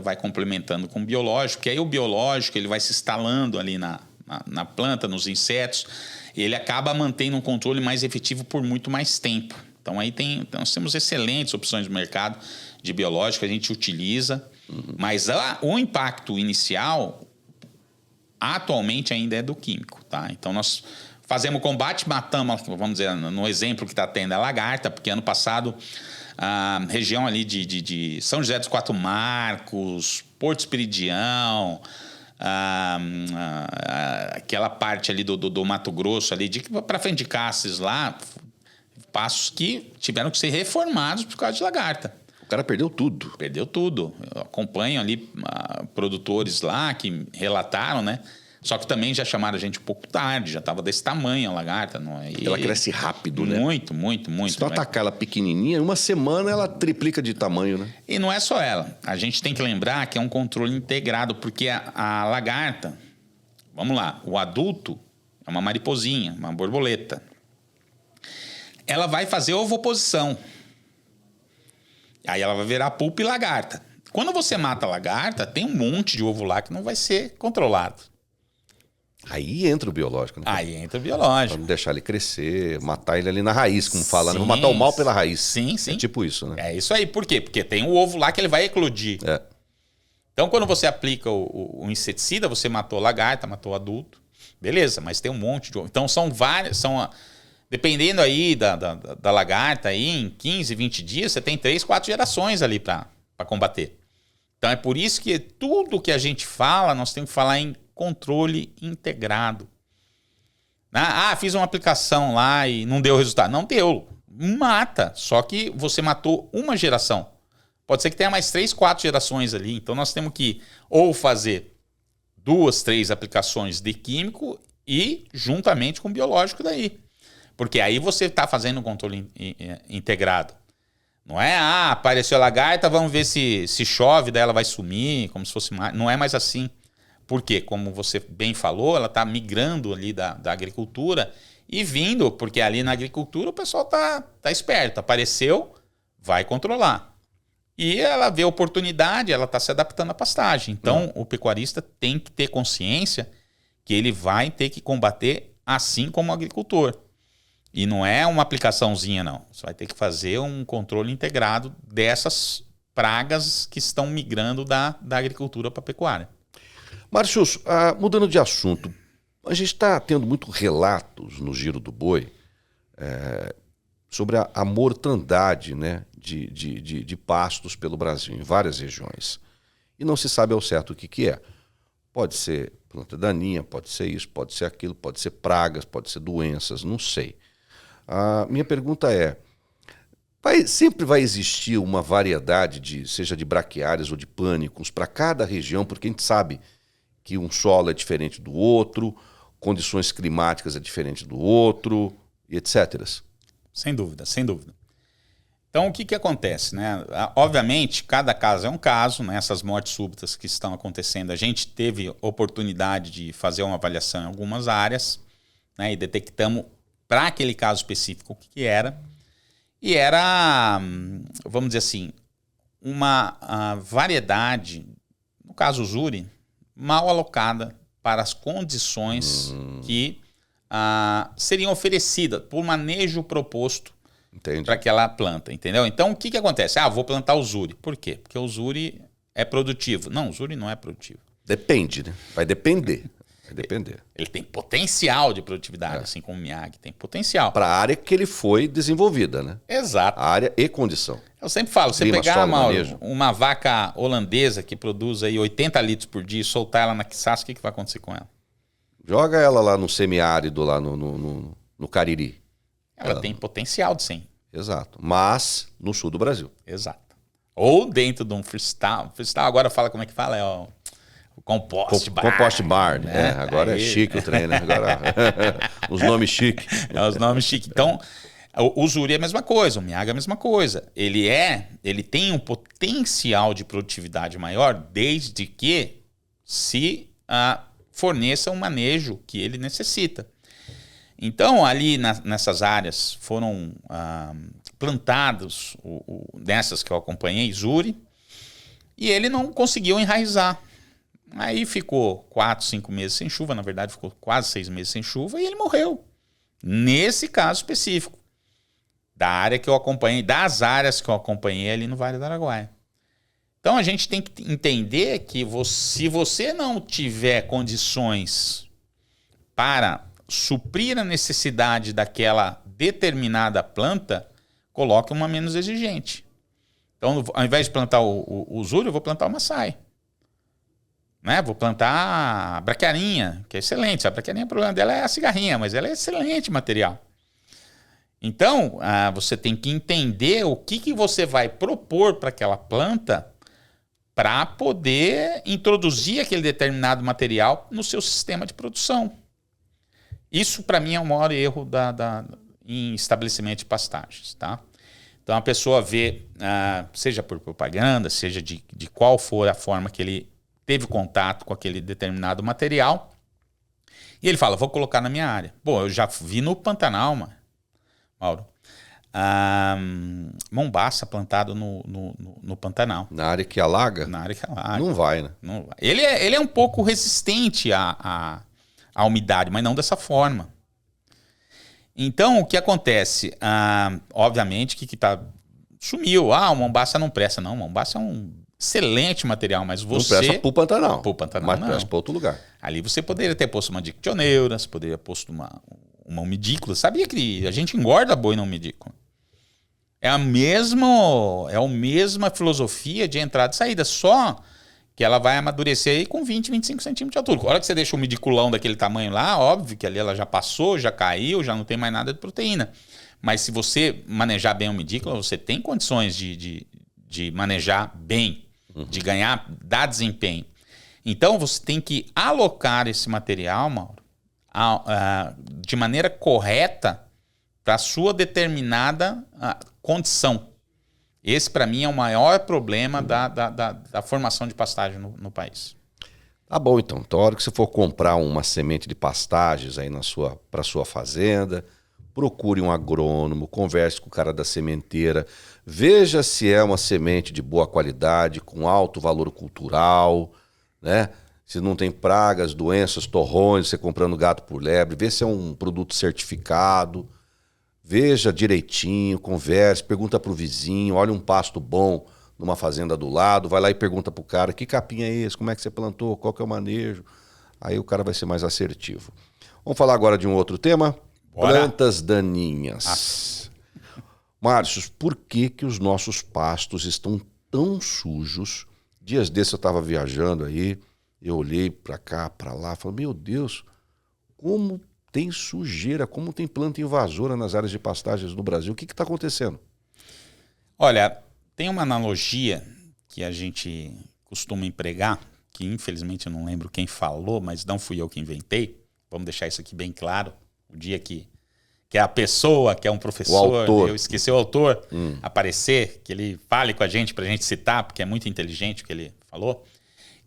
vai complementando com biológico, que aí o biológico ele vai se instalando ali na planta, nos insetos, e ele acaba mantendo um controle mais efetivo por muito mais tempo. Então, nós temos excelentes opções no mercado de biológico, a gente utiliza. Mas o impacto inicial, atualmente ainda é do químico, tá? Então nós fazemos combate, matamos, vamos dizer, no exemplo que está tendo a lagarta, porque ano passado a região ali de São José dos Quatro Marcos, Porto Esperidião, aquela parte ali do Mato Grosso, ali para frente de Cáceres lá, passos que tiveram que ser reformados por causa de lagarta. O cara perdeu tudo. Perdeu tudo. Eu acompanho ali produtores lá que relataram, né? Só que também já chamaram a gente um pouco tarde, já estava desse tamanho a lagarta. Não é? Ela cresce rápido, né? Muito. Se tu atacar ela pequenininha, em uma semana ela triplica de tamanho, né? E não é só ela. A gente tem que lembrar que é um controle integrado, porque a lagarta, vamos lá, o adulto é uma mariposinha, uma borboleta. Ela vai fazer ovoposição. Aí ela vai virar pupa e lagarta. Quando você mata a lagarta, tem um monte de ovo lá que não vai ser controlado. Aí entra o biológico, né? Aí entra o biológico. Pra não deixar ele crescer, matar ele ali na raiz, como fala, né? Vou matar o mal pela raiz. Sim. É tipo isso, né? É isso aí. Por quê? Porque tem o ovo lá que ele vai eclodir. É. Então, quando você aplica o inseticida, você matou a lagarta, matou o adulto. Beleza, mas tem um monte de ovo. Então, são várias... Dependendo aí da lagarta, aí, em 15, 20 dias, você tem 3, 4 gerações ali para combater. Então, é por isso que tudo que a gente fala, nós temos que falar em controle integrado. Fiz uma aplicação lá e não deu resultado. Não deu. Mata. Só que você matou uma geração. Pode ser que tenha mais 3, 4 gerações ali. Então, nós temos que ou fazer 2, 3 aplicações de químico e juntamente com biológico daí. Porque aí você está fazendo um controle integrado. Não é, apareceu a lagarta, vamos ver se chove, daí ela vai sumir, como se fosse mais. Não é mais assim. Por quê? Como você bem falou, ela está migrando ali da agricultura e vindo, porque ali na agricultura o pessoal tá esperto. Apareceu, vai controlar. E ela vê oportunidade, ela está se adaptando à pastagem. Então, o pecuarista tem que ter consciência que ele vai ter que combater assim como o agricultor. E não é uma aplicaçãozinha, não. Você vai ter que fazer um controle integrado dessas pragas que estão migrando da agricultura para a pecuária. Márcios, mudando de assunto, a gente está tendo muitos relatos no Giro do Boi sobre a mortandade, né, de pastos pelo Brasil, em várias regiões. E não se sabe ao certo o que é. Pode ser planta daninha, pode ser isso, pode ser aquilo, pode ser pragas, pode ser doenças, não sei. A minha pergunta é, sempre vai existir uma variedade, seja de braquiárias ou de pânicos, para cada região, porque a gente sabe que um solo é diferente do outro, condições climáticas é diferente do outro, e etc. Sem dúvida. Então, o que acontece, né? Obviamente, cada caso é um caso, né? Essas mortes súbitas que estão acontecendo, a gente teve oportunidade de fazer uma avaliação em algumas áreas, né? E detectamos para aquele caso específico o que era. E era, vamos dizer assim, uma variedade, no caso o Zuri, mal alocada para as condições que seriam oferecidas por manejo proposto para aquela planta, entendeu? Então, o que acontece? Vou plantar o Zuri. Por quê? Porque o Zuri é produtivo. Não, o Zuri não é produtivo. Depende, né? Vai depender. Ele tem potencial de produtividade, assim como o Miyagi tem potencial. Para a área que ele foi desenvolvida, né? Exato. A área e condição. Eu sempre falo, você pegar uma vaca holandesa que produz aí 80 litros por dia e soltar ela na quiçaça, o que vai acontecer com ela? Joga ela lá no semiárido, lá no Cariri. Ela tem potencial de sim. Exato. Mas no sul do Brasil. Exato. Ou dentro de um freestyle. Freestyle agora fala como é que fala? É o compost bar. Compost bar, né? Agora é chique o trem, né? Agora, os nomes chiques. Os nomes chiques. Então, o Zuri é a mesma coisa, o Miyagi é a mesma coisa. Ele tem um potencial de produtividade maior desde que se forneça um manejo que ele necessita. Então, ali nessas áreas foram plantados, nessas que eu acompanhei, Zuri, e ele não conseguiu enraizar. Aí ficou 4, 5 meses sem chuva, na verdade ficou quase 6 meses sem chuva e ele morreu. Nesse caso específico, da área que eu acompanhei, das áreas que eu acompanhei ali no Vale do Araguaia. Então a gente tem que entender que se você não tiver condições para suprir a necessidade daquela determinada planta, coloque uma menos exigente. Então, ao invés de plantar o zúrio, eu vou plantar uma açaí. Né? Vou plantar a braquiarinha, que é excelente. A braquiarinha, o problema dela é a cigarrinha, mas ela é excelente material. Então, você tem que entender o que você vai propor para aquela planta para poder introduzir aquele determinado material no seu sistema de produção. Isso, para mim, é o maior erro em estabelecimento de pastagens. Tá? Então, a pessoa vê, seja por propaganda, seja de qual for a forma que ele teve contato com aquele determinado material, e ele fala, vou colocar na minha área. Bom, eu já vi no Pantanal, Mauro, mombaça plantado no Pantanal. Na área que alaga? Na área que alaga. Não vai, né? Não vai. Ele é um pouco resistente à umidade, mas não dessa forma. Então, o que acontece? Obviamente, sumiu. O mombaça não presta. Não, o mombaça é um excelente material, mas você... Não presta pro Pantanal. Pro Pantanal, mas não. presta para outro lugar. Ali você poderia ter posto uma dictioneura, você poderia ter posto uma umidícula. Sabia que a gente engorda boi na umidícula? É a mesma filosofia de entrada e saída, só que ela vai amadurecer aí com 20, 25 centímetros de altura. A hora que você deixa o umidiculão daquele tamanho lá, óbvio que ali ela já passou, já caiu, já não tem mais nada de proteína. Mas se você manejar bem a umidícula, você tem condições de manejar bem, de dar desempenho. Então, você tem que alocar esse material, Mauro, de maneira correta para a sua determinada condição. Esse, para mim, é o maior problema da formação de pastagem no país. Tá bom, então. Então, a hora que você for comprar uma semente de pastagens aí para sua fazenda, procure um agrônomo, converse com o cara da sementeira, veja se é uma semente de boa qualidade, com alto valor cultural, né? Se não tem pragas, doenças, torrões, você comprando gato por lebre, vê se é um produto certificado. Veja direitinho, converse, pergunta pro vizinho, olha um pasto bom numa fazenda do lado, vai lá e pergunta pro cara, que capim é esse, como é que você plantou, qual que é o manejo. Aí o cara vai ser mais assertivo. Vamos falar agora de um outro tema? Bora. Plantas daninhas. Márcio, por que os nossos pastos estão tão sujos? Dias desses eu estava viajando aí, eu olhei para cá, para lá, falei, meu Deus, como tem sujeira, como tem planta invasora nas áreas de pastagens no Brasil. O que está acontecendo? Olha, tem uma analogia que a gente costuma empregar, que infelizmente eu não lembro quem falou, mas não fui eu que inventei. Vamos deixar isso aqui bem claro. O dia que a pessoa, que é um professor, eu esqueci o autor, aparecer, que ele fale com a gente para a gente citar, porque é muito inteligente o que ele falou,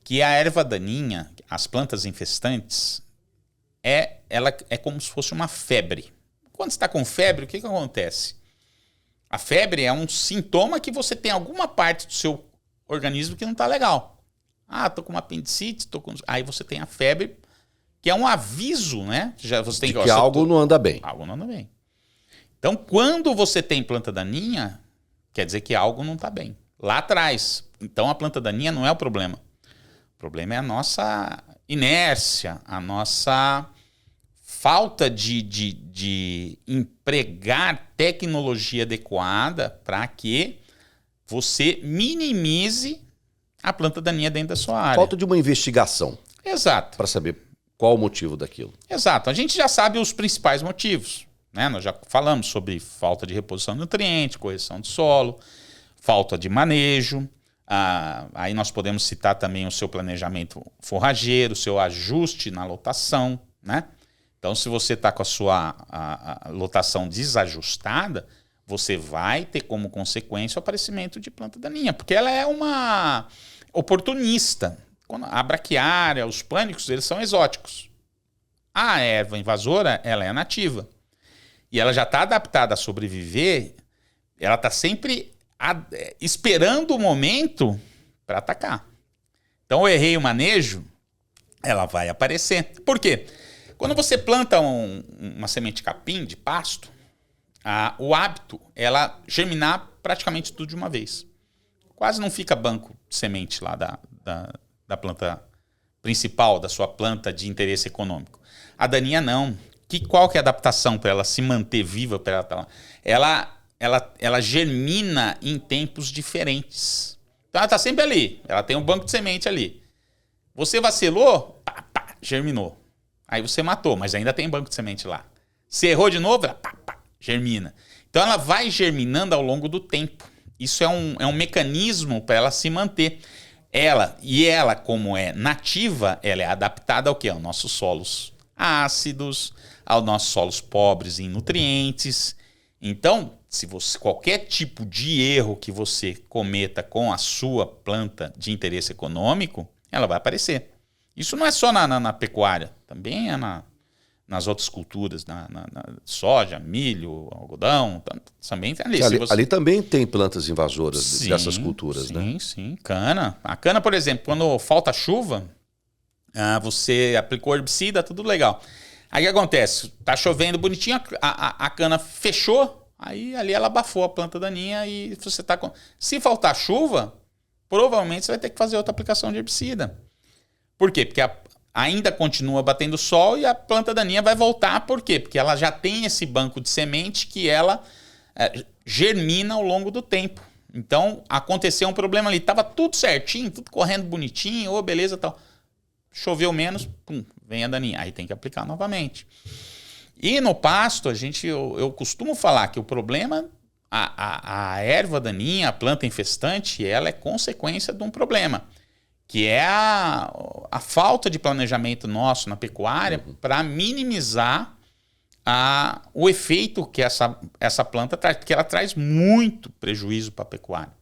que a erva daninha, as plantas infestantes, ela é como se fosse uma febre. Quando você está com febre, o que acontece? A febre é um sintoma que você tem alguma parte do seu organismo que não está legal. Tô com uma apendicite, aí você tem a febre, que é um aviso, né? Você tem que algo não anda bem. Algo não anda bem. Então, quando você tem planta daninha, quer dizer que algo não está bem. Lá atrás. Então, a planta daninha não é o problema. O problema é a nossa inércia, a nossa falta de empregar tecnologia adequada para que você minimize a planta daninha dentro da sua área. Falta de uma investigação. Exato. Para saber qual o motivo daquilo. Exato. A gente já sabe os principais motivos, né? Nós já falamos sobre falta de reposição de nutrientes, correção de solo, falta de manejo. Aí nós podemos citar também o seu planejamento forrageiro, o seu ajuste na lotação, né? Então, se você está com a sua lotação desajustada, você vai ter como consequência o aparecimento de planta daninha, porque ela é uma oportunista. A braquiária, os pânicos, eles são exóticos. A erva invasora, ela é nativa. E ela já está adaptada a sobreviver, ela está sempre esperando o momento para atacar. Então, eu errei o manejo, ela vai aparecer. Por quê? Quando você planta uma semente de capim, de pasto, o hábito é ela germinar praticamente tudo de uma vez. quase não fica banco de semente lá da planta principal, da sua planta de interesse econômico. A daninha não. Qual que é a adaptação para ela se manter viva? Para ela estar lá? Ela germina em tempos diferentes. Então ela está sempre ali. Ela tem um banco de semente ali. Você vacilou, germinou. Aí você matou, mas ainda tem banco de semente lá. Você errou de novo, ela germina. Então ela vai germinando ao longo do tempo. Isso é um mecanismo para ela se manter. Ela, como é nativa, ela é adaptada ao quê? Aos nossos solos ácidos, aos nossos solos pobres em nutrientes. Então, se qualquer tipo de erro que você cometa com a sua planta de interesse econômico, ela vai aparecer. Isso não é só na pecuária, também é nas outras culturas, na soja, milho, algodão, também tem ali. Ali também tem plantas invasoras dessas culturas, né? Sim. Cana. A cana, por exemplo, quando falta chuva, você aplicou herbicida, tudo legal. Aí o que acontece? Tá chovendo bonitinho, a cana fechou, aí ali ela abafou a planta daninha e você tá com... Se faltar chuva, provavelmente você vai ter que fazer outra aplicação de herbicida. Por quê? Porque ainda continua batendo sol e a planta daninha vai voltar. Por quê? Porque ela já tem esse banco de semente que ela germina ao longo do tempo. Então, aconteceu um problema ali. Tava tudo certinho, tudo correndo bonitinho, beleza, tal. Choveu menos, vem a daninha. Aí tem que aplicar novamente. E no pasto, eu costumo falar que o problema, a erva daninha, a planta infestante, ela é consequência de um problema, que é a falta de planejamento nosso na pecuária para minimizar o efeito que essa planta traz, porque ela traz muito prejuízo para a pecuária.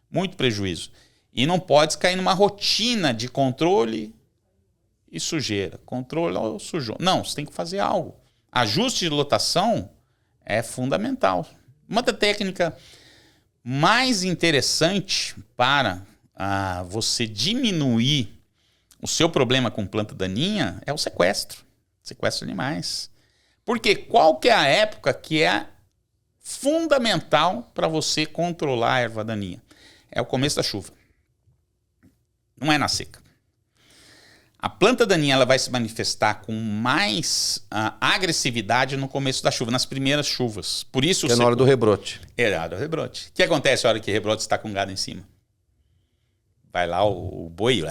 Muito prejuízo. E não pode cair numa rotina de controle e sujeira. Controle ou sujou. Não, você tem que fazer algo. Ajuste de lotação é fundamental. Uma da técnica mais interessante para você diminuir o seu problema com planta daninha é o sequestro. Sequestro de animais. Porque qual que é a época que é fundamental para você controlar a erva daninha? É o começo da chuva. Não é na seca. A planta daninha ela vai se manifestar com mais agressividade no começo da chuva, nas primeiras chuvas. Por isso que é na hora do rebrote. É na hora do rebrote. O que acontece na hora que rebrote está com gado em cima? Vai lá o boi,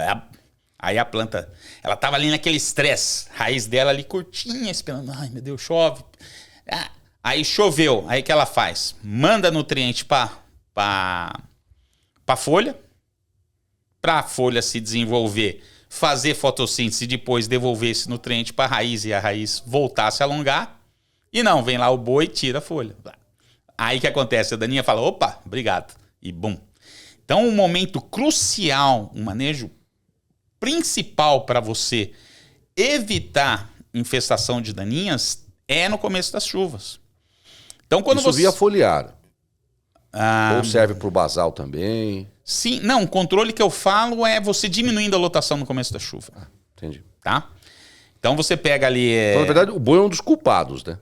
aí a planta, ela estava ali naquele estresse, raiz dela ali curtinha, esperando, ai meu Deus, chove. Aí choveu, aí o que ela faz? Manda nutriente para a folha se desenvolver, fazer fotossíntese e depois devolver esse nutriente para a raiz e a raiz voltar a se alongar. E não, vem lá o boi e tira a folha. Aí o que acontece? A daninha fala, opa, obrigado. E bum. Então, um momento crucial, um manejo principal para você evitar infestação de daninhas é no começo das chuvas. Então, quando isso via foliar. Ou serve para o basal também? Sim, não, o controle que eu falo é você diminuindo a lotação no começo da chuva. Entendi. Tá? Então você pega ali... Então, na verdade, o boi é um dos culpados, né?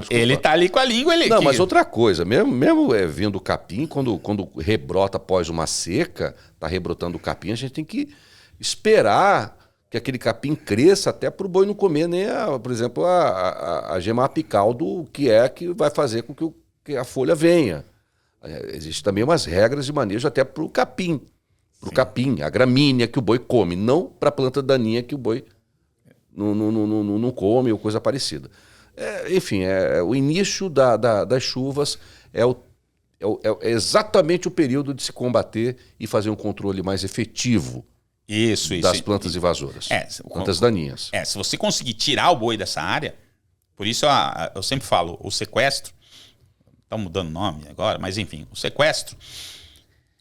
Ele tá ali com a língua... Não, mas outra coisa, mesmo vindo o capim, quando rebrota após uma seca, tá rebrotando o capim, a gente tem que esperar que aquele capim cresça até para o boi não comer nem, por exemplo, a gema apical que vai fazer com que a folha venha. Existem também umas regras de manejo até para o capim. Para o capim, a gramínea que o boi come, não para a planta daninha que o boi não come ou coisa parecida. Enfim, o início das chuvas é exatamente o período de se combater e fazer um controle mais efetivo das plantas invasoras, plantas daninhas. Se você conseguir tirar o boi dessa área, por isso eu sempre falo, o sequestro, está mudando o nome agora, mas enfim, o sequestro,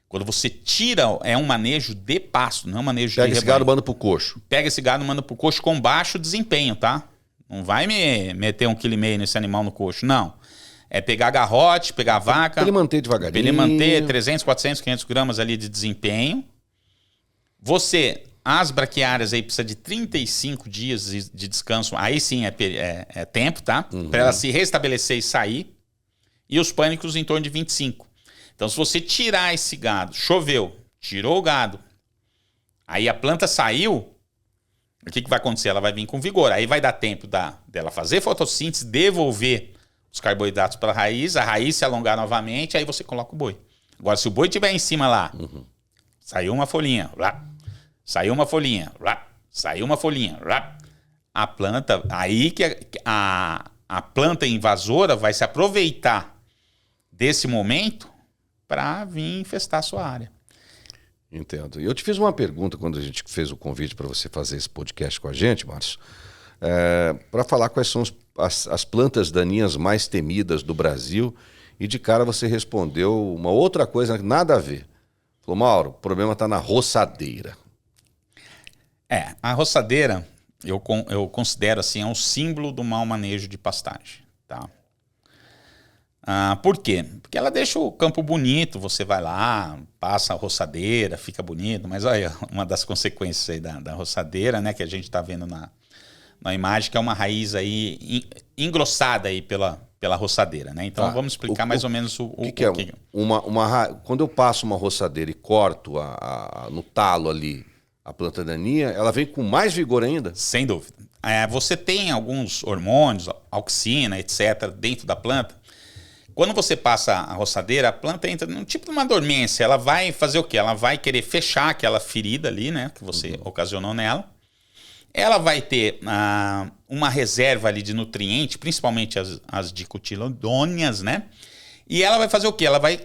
quando você tira, é um manejo de pasto, não é um manejo de rebanho. Pega esse gado e manda pro coxo. Pega esse gado e manda pro coxo com baixo desempenho, tá? Não vai me meter 1,5 kg nesse animal no coxo, não. É pegar garrote, pegar vaca... Pra ele manter devagarinho. Pra ele manter 300, 400, 500 gramas ali de desempenho. As braquiárias aí precisa de 35 dias de descanso, aí sim é tempo, tá? Para ela se restabelecer e sair. E os pânicos em torno de 25. Então, se você tirar esse gado, choveu, tirou o gado, aí a planta saiu, o que vai acontecer? Ela vai vir com vigor. Aí vai dar tempo dela fazer fotossíntese, devolver os carboidratos para a raiz se alongar novamente, aí você coloca o boi. Agora, se o boi estiver em cima lá, saiu uma folhinha, saiu uma folhinha, saiu uma folhinha, a planta, aí que a planta invasora vai se aproveitar desse momento para vir infestar a sua área. Entendo. E eu te fiz uma pergunta quando a gente fez o convite para você fazer esse podcast com a gente, Márcio, para falar quais são as plantas daninhas mais temidas do Brasil, e de cara você respondeu uma outra coisa, nada a ver. Falou, Mauro, o problema está na roçadeira. A roçadeira, eu considero assim, é um símbolo do mau manejo de pastagem, tá? Por quê? Porque ela deixa o campo bonito, você vai lá, passa a roçadeira, fica bonito, mas olha, uma das consequências aí da roçadeira, né, que a gente está vendo na imagem, que é uma raiz aí engrossada aí pela roçadeira, né? Então vamos explicar mais ou menos o que é. Quando eu passo uma roçadeira e corto no talo ali a planta daninha, ela vem com mais vigor ainda? Sem dúvida. Você tem alguns hormônios, auxina, etc., dentro da planta. Quando você passa a roçadeira, a planta entra num tipo de uma dormência. Ela vai fazer o quê? Ela vai querer fechar aquela ferida ali, né, que você ocasionou nela. Ela vai ter uma reserva ali de nutriente, principalmente as dicotiledôneas, né? E ela vai fazer o quê? Ela vai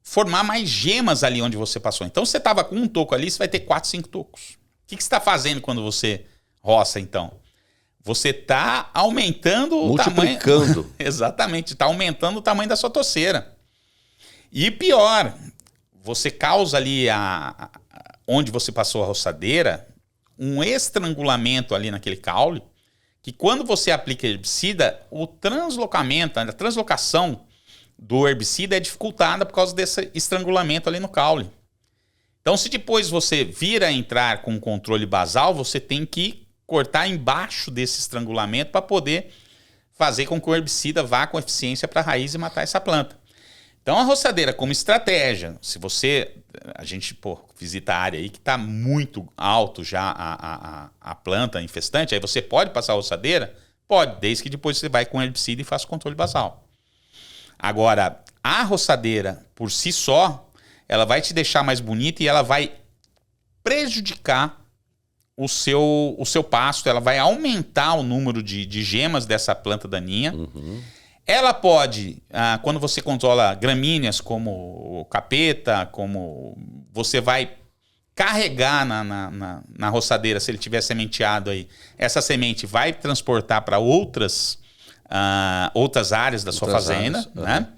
formar mais gemas ali onde você passou. Então, você estava com um toco ali, você vai ter 4, 5 tocos. O que você está fazendo quando você roça, então? Você está aumentando o tamanho... Multiplicando. Exatamente, está aumentando o tamanho da sua toceira. E pior, você causa ali, onde você passou a roçadeira, um estrangulamento ali naquele caule, que quando você aplica herbicida, o translocamento, a translocação do herbicida é dificultada por causa desse estrangulamento ali no caule. Então, se depois você vir a entrar com controle basal, você tem que cortar embaixo desse estrangulamento para poder fazer com que o herbicida vá com eficiência para a raiz e matar essa planta. Então, a roçadeira como estratégia, se a gente visita a área aí que está muito alto já a planta infestante, aí você pode passar a roçadeira? Pode, desde que depois você vai com herbicida e faça o controle basal. Agora, a roçadeira por si só, ela vai te deixar mais bonita e ela vai prejudicar o seu pasto, ela vai aumentar o número de gemas dessa planta daninha. Ela pode, quando você controla gramíneas como o capeta, como você vai carregar na roçadeira, se ele tiver sementeado aí, essa semente vai transportar para outras áreas da sua fazenda, né?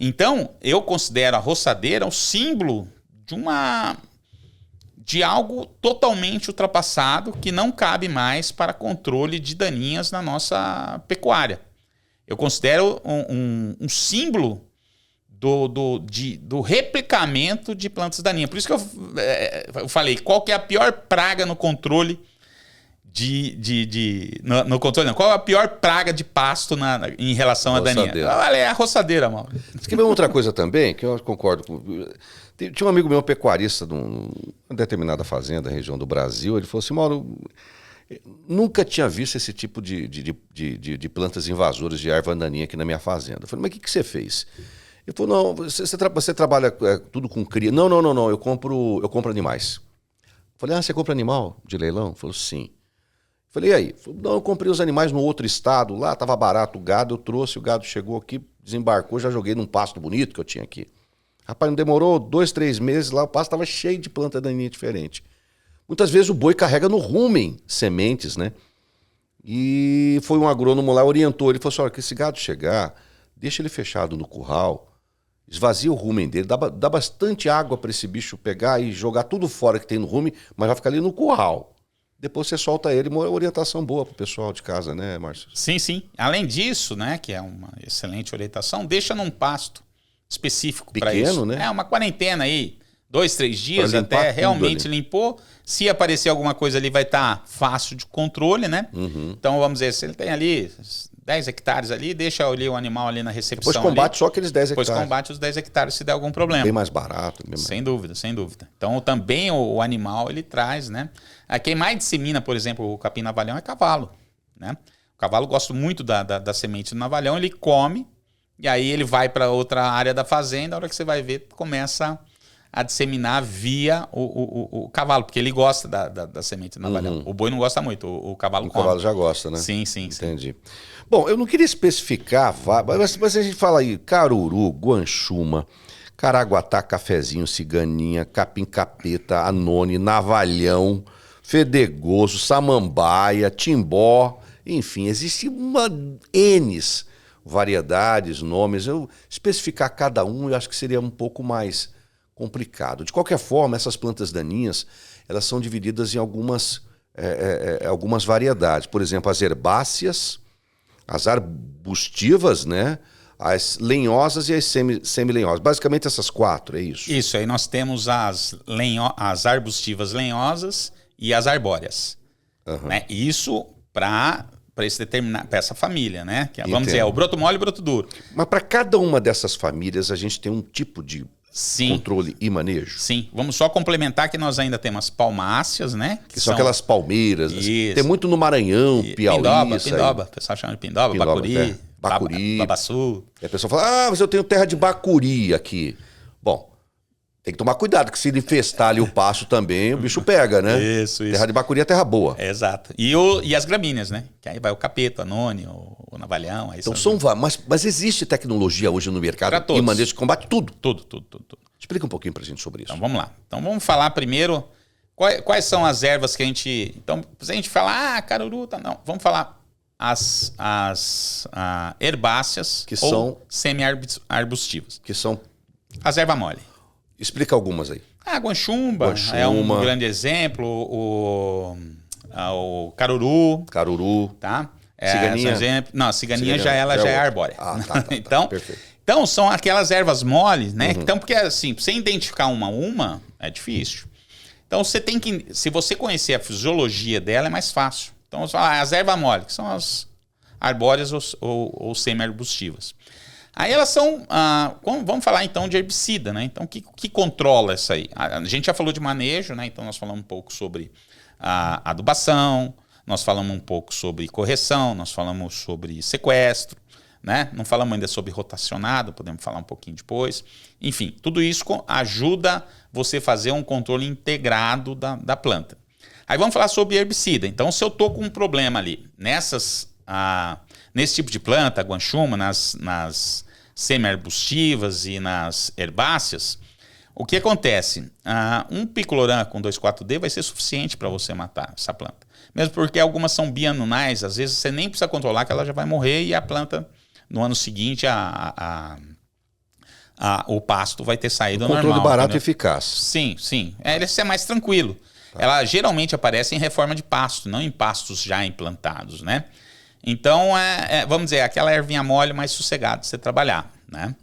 Então, eu considero a roçadeira um símbolo de algo totalmente ultrapassado que não cabe mais para controle de daninhas na nossa pecuária. Eu considero um símbolo do replicamento de plantas daninhas. Por isso que eu falei, qual que é a pior praga no controle no controle não. Qual é a pior praga de pasto em relação à daninha? É a roçadeira, mal. Diz que vem outra coisa também, que eu concordo com... Tinha um amigo meu, pecuarista, numa determinada fazenda, região do Brasil, ele falou assim, Mauro, nunca tinha visto esse tipo de plantas invasoras de erva daninha aqui na minha fazenda. Eu falei, mas o que você fez? Ele falou, não, você trabalha tudo com cria. Não, eu compro animais. Eu falei, você compra animal de leilão? Ele falou, sim. Eu falei, e aí? Falei, não, eu comprei os animais no outro estado, lá estava barato o gado, eu trouxe, o gado chegou aqui, desembarcou, já joguei num pasto bonito que eu tinha aqui. Rapaz, não demorou 2, 3 meses, lá o pasto estava cheio de planta daninha diferente. Muitas vezes o boi carrega no rumen sementes, né? E foi um agrônomo lá, orientou, ele falou assim, olha, que esse gado chegar, deixa ele fechado no curral, esvazia o rumen dele, dá bastante água para esse bicho pegar e jogar tudo fora que tem no rumen, mas vai ficar ali no curral. Depois você solta ele, uma orientação boa para o pessoal de casa, né, Márcio? Sim. Além disso, né, que é uma excelente orientação, deixa num pasto específico para isso. Pequeno, né? Uma quarentena aí, 2, 3 dias até realmente limpou. Se aparecer alguma coisa ali, vai estar fácil de controle, né? Então, vamos dizer, se ele tem ali 10 hectares ali, deixa ali o animal ali na recepção. Depois combate ali, só aqueles 10 hectares. Depois combate os 10 hectares se der algum problema. Bem mais barato. Bem mais... Sem dúvida, sem dúvida. Então também o animal ele traz, né? Quem mais dissemina, por exemplo, o capim-navalhão é cavalo, né? O cavalo gosta muito da semente do navalhão, ele come e aí ele vai para outra área da fazenda, a hora que você vai ver, começa a disseminar via o cavalo, porque ele gosta da semente do navalhão. O boi não gosta muito, o cavalo come. O cavalo já gosta, né? Sim. Entendi. Bom, eu não queria especificar, mas a gente fala aí caruru, guanchuma, caraguatá, cafezinho, ciganinha, capim-capeta, anone, navalhão, fedegoso, samambaia, timbó, enfim, existe N variedades, nomes. Eu especificar cada um, eu acho que seria um pouco mais complicado. De qualquer forma, essas plantas daninhas, elas são divididas em algumas variedades. Por exemplo, as herbáceas, as arbustivas, né? As lenhosas e as semi-lenhosas. Basicamente essas 4, é isso? Isso, aí nós temos as arbustivas lenhosas e as arbóreas. Né? Isso para essa família, né? Que, vamos dizer, é o broto mole e o broto duro. Mas para cada uma dessas famílias a gente tem um tipo de controle e manejo? Sim. Vamos só complementar que nós ainda temos as palmáceas, né? Que são aquelas palmeiras. Tem muito no Maranhão, Piauí. Pindoba. O pessoal chama de pindoba, bacuri. Bacuri. Babaçu. E a pessoa fala, mas eu tenho terra de bacuri aqui. Bom, tem que tomar cuidado, que se ele infestar ali o pasto também, o bicho pega, né? Isso. Terra de bacuri é terra boa. Exato. E as gramíneas, né? Que aí vai o capeta, o anone, o navalhão. Aí então mas existe tecnologia hoje no mercado em manejo de combate? Tudo. Tudo. Explica um pouquinho pra gente sobre isso. Então vamos lá. Então vamos falar primeiro quais são as ervas que a gente... Então, se a gente falar, caruru, tá, não. Vamos falar as herbáceas que ou são semi-arbustivas. Que são... As erva mole. Explica algumas aí. A guanchumba é um grande exemplo. O caruru. Tá? Ciganinha. Não, a ciganinha já é arbórea. Tá, então, perfeito. Então, são aquelas ervas moles, né? Então, porque assim, pra você identificar uma é difícil. Então, você tem que... Se você conhecer a fisiologia dela, é mais fácil. Então, vamos falar as ervas moles, que são as arbóreas ou semi-arbustivas. Aí elas são... vamos falar, então, de herbicida, né? Então, o que controla essa aí? A gente já falou de manejo, né? Então, nós falamos um pouco sobre a adubação, nós falamos um pouco sobre correção, nós falamos sobre sequestro, né? Não falamos ainda sobre rotacionado, podemos falar um pouquinho depois. Enfim, tudo isso ajuda você a fazer um controle integrado da planta. Aí vamos falar sobre herbicida. Então, se eu estou com um problema ali nesse tipo de planta, guanchuma, nas semi-arbustivas e nas herbáceas, o que acontece? Um picloram com 2,4-D vai ser suficiente para você matar essa planta. Mesmo porque algumas são bianunais, às vezes você nem precisa controlar que ela já vai morrer e a planta... No ano seguinte, o pasto vai ter saído normal. Controle barato, entendeu? e eficaz. Sim. Ele é mais tranquilo. Tá. Ela geralmente aparece em reforma de pasto, não em pastos já implantados, né? Então, vamos dizer, aquela ervinha mole mais sossegada de você trabalhar, né?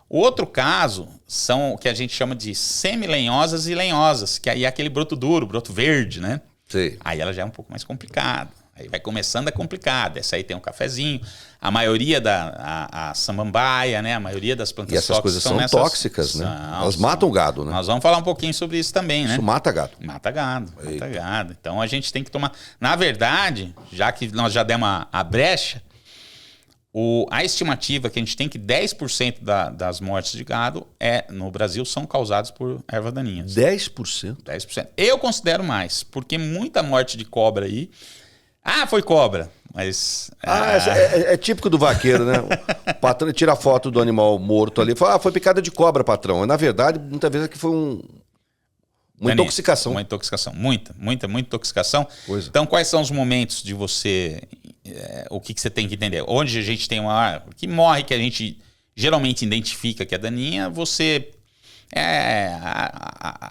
O outro caso são o que a gente chama de semi-lenhosas e lenhosas, que aí é aquele broto duro, broto verde, né? Sim. Aí ela já é um pouco mais complicada. Aí vai começando a complicar. Essa aí tem um cafezinho. A maioria a samambaia, né? A maioria das plantas tóxicas. E essas coisas são tóxicas, né? Elas matam o gado, né? Nós vamos falar um pouquinho sobre isso também, né? Isso mata gado. Mata gado. Então a gente tem que tomar... Na verdade, já que nós já demos a brecha, a estimativa que a gente tem que 10% das mortes de gado no Brasil são causadas por ervas daninhas. 10%? 10%. Eu considero mais, porque muita morte de cobra aí... foi cobra, mas... É típico do vaqueiro, né? O patrão tira a foto do animal morto ali e fala, foi picada de cobra, patrão. Na verdade, muitas vezes aqui foi uma intoxicação. Uma intoxicação, muita intoxicação. Pois. Então, quais são os momentos de você... o que você tem que entender? Onde a gente tem uma árvore que morre, que a gente geralmente identifica que é daninha, você...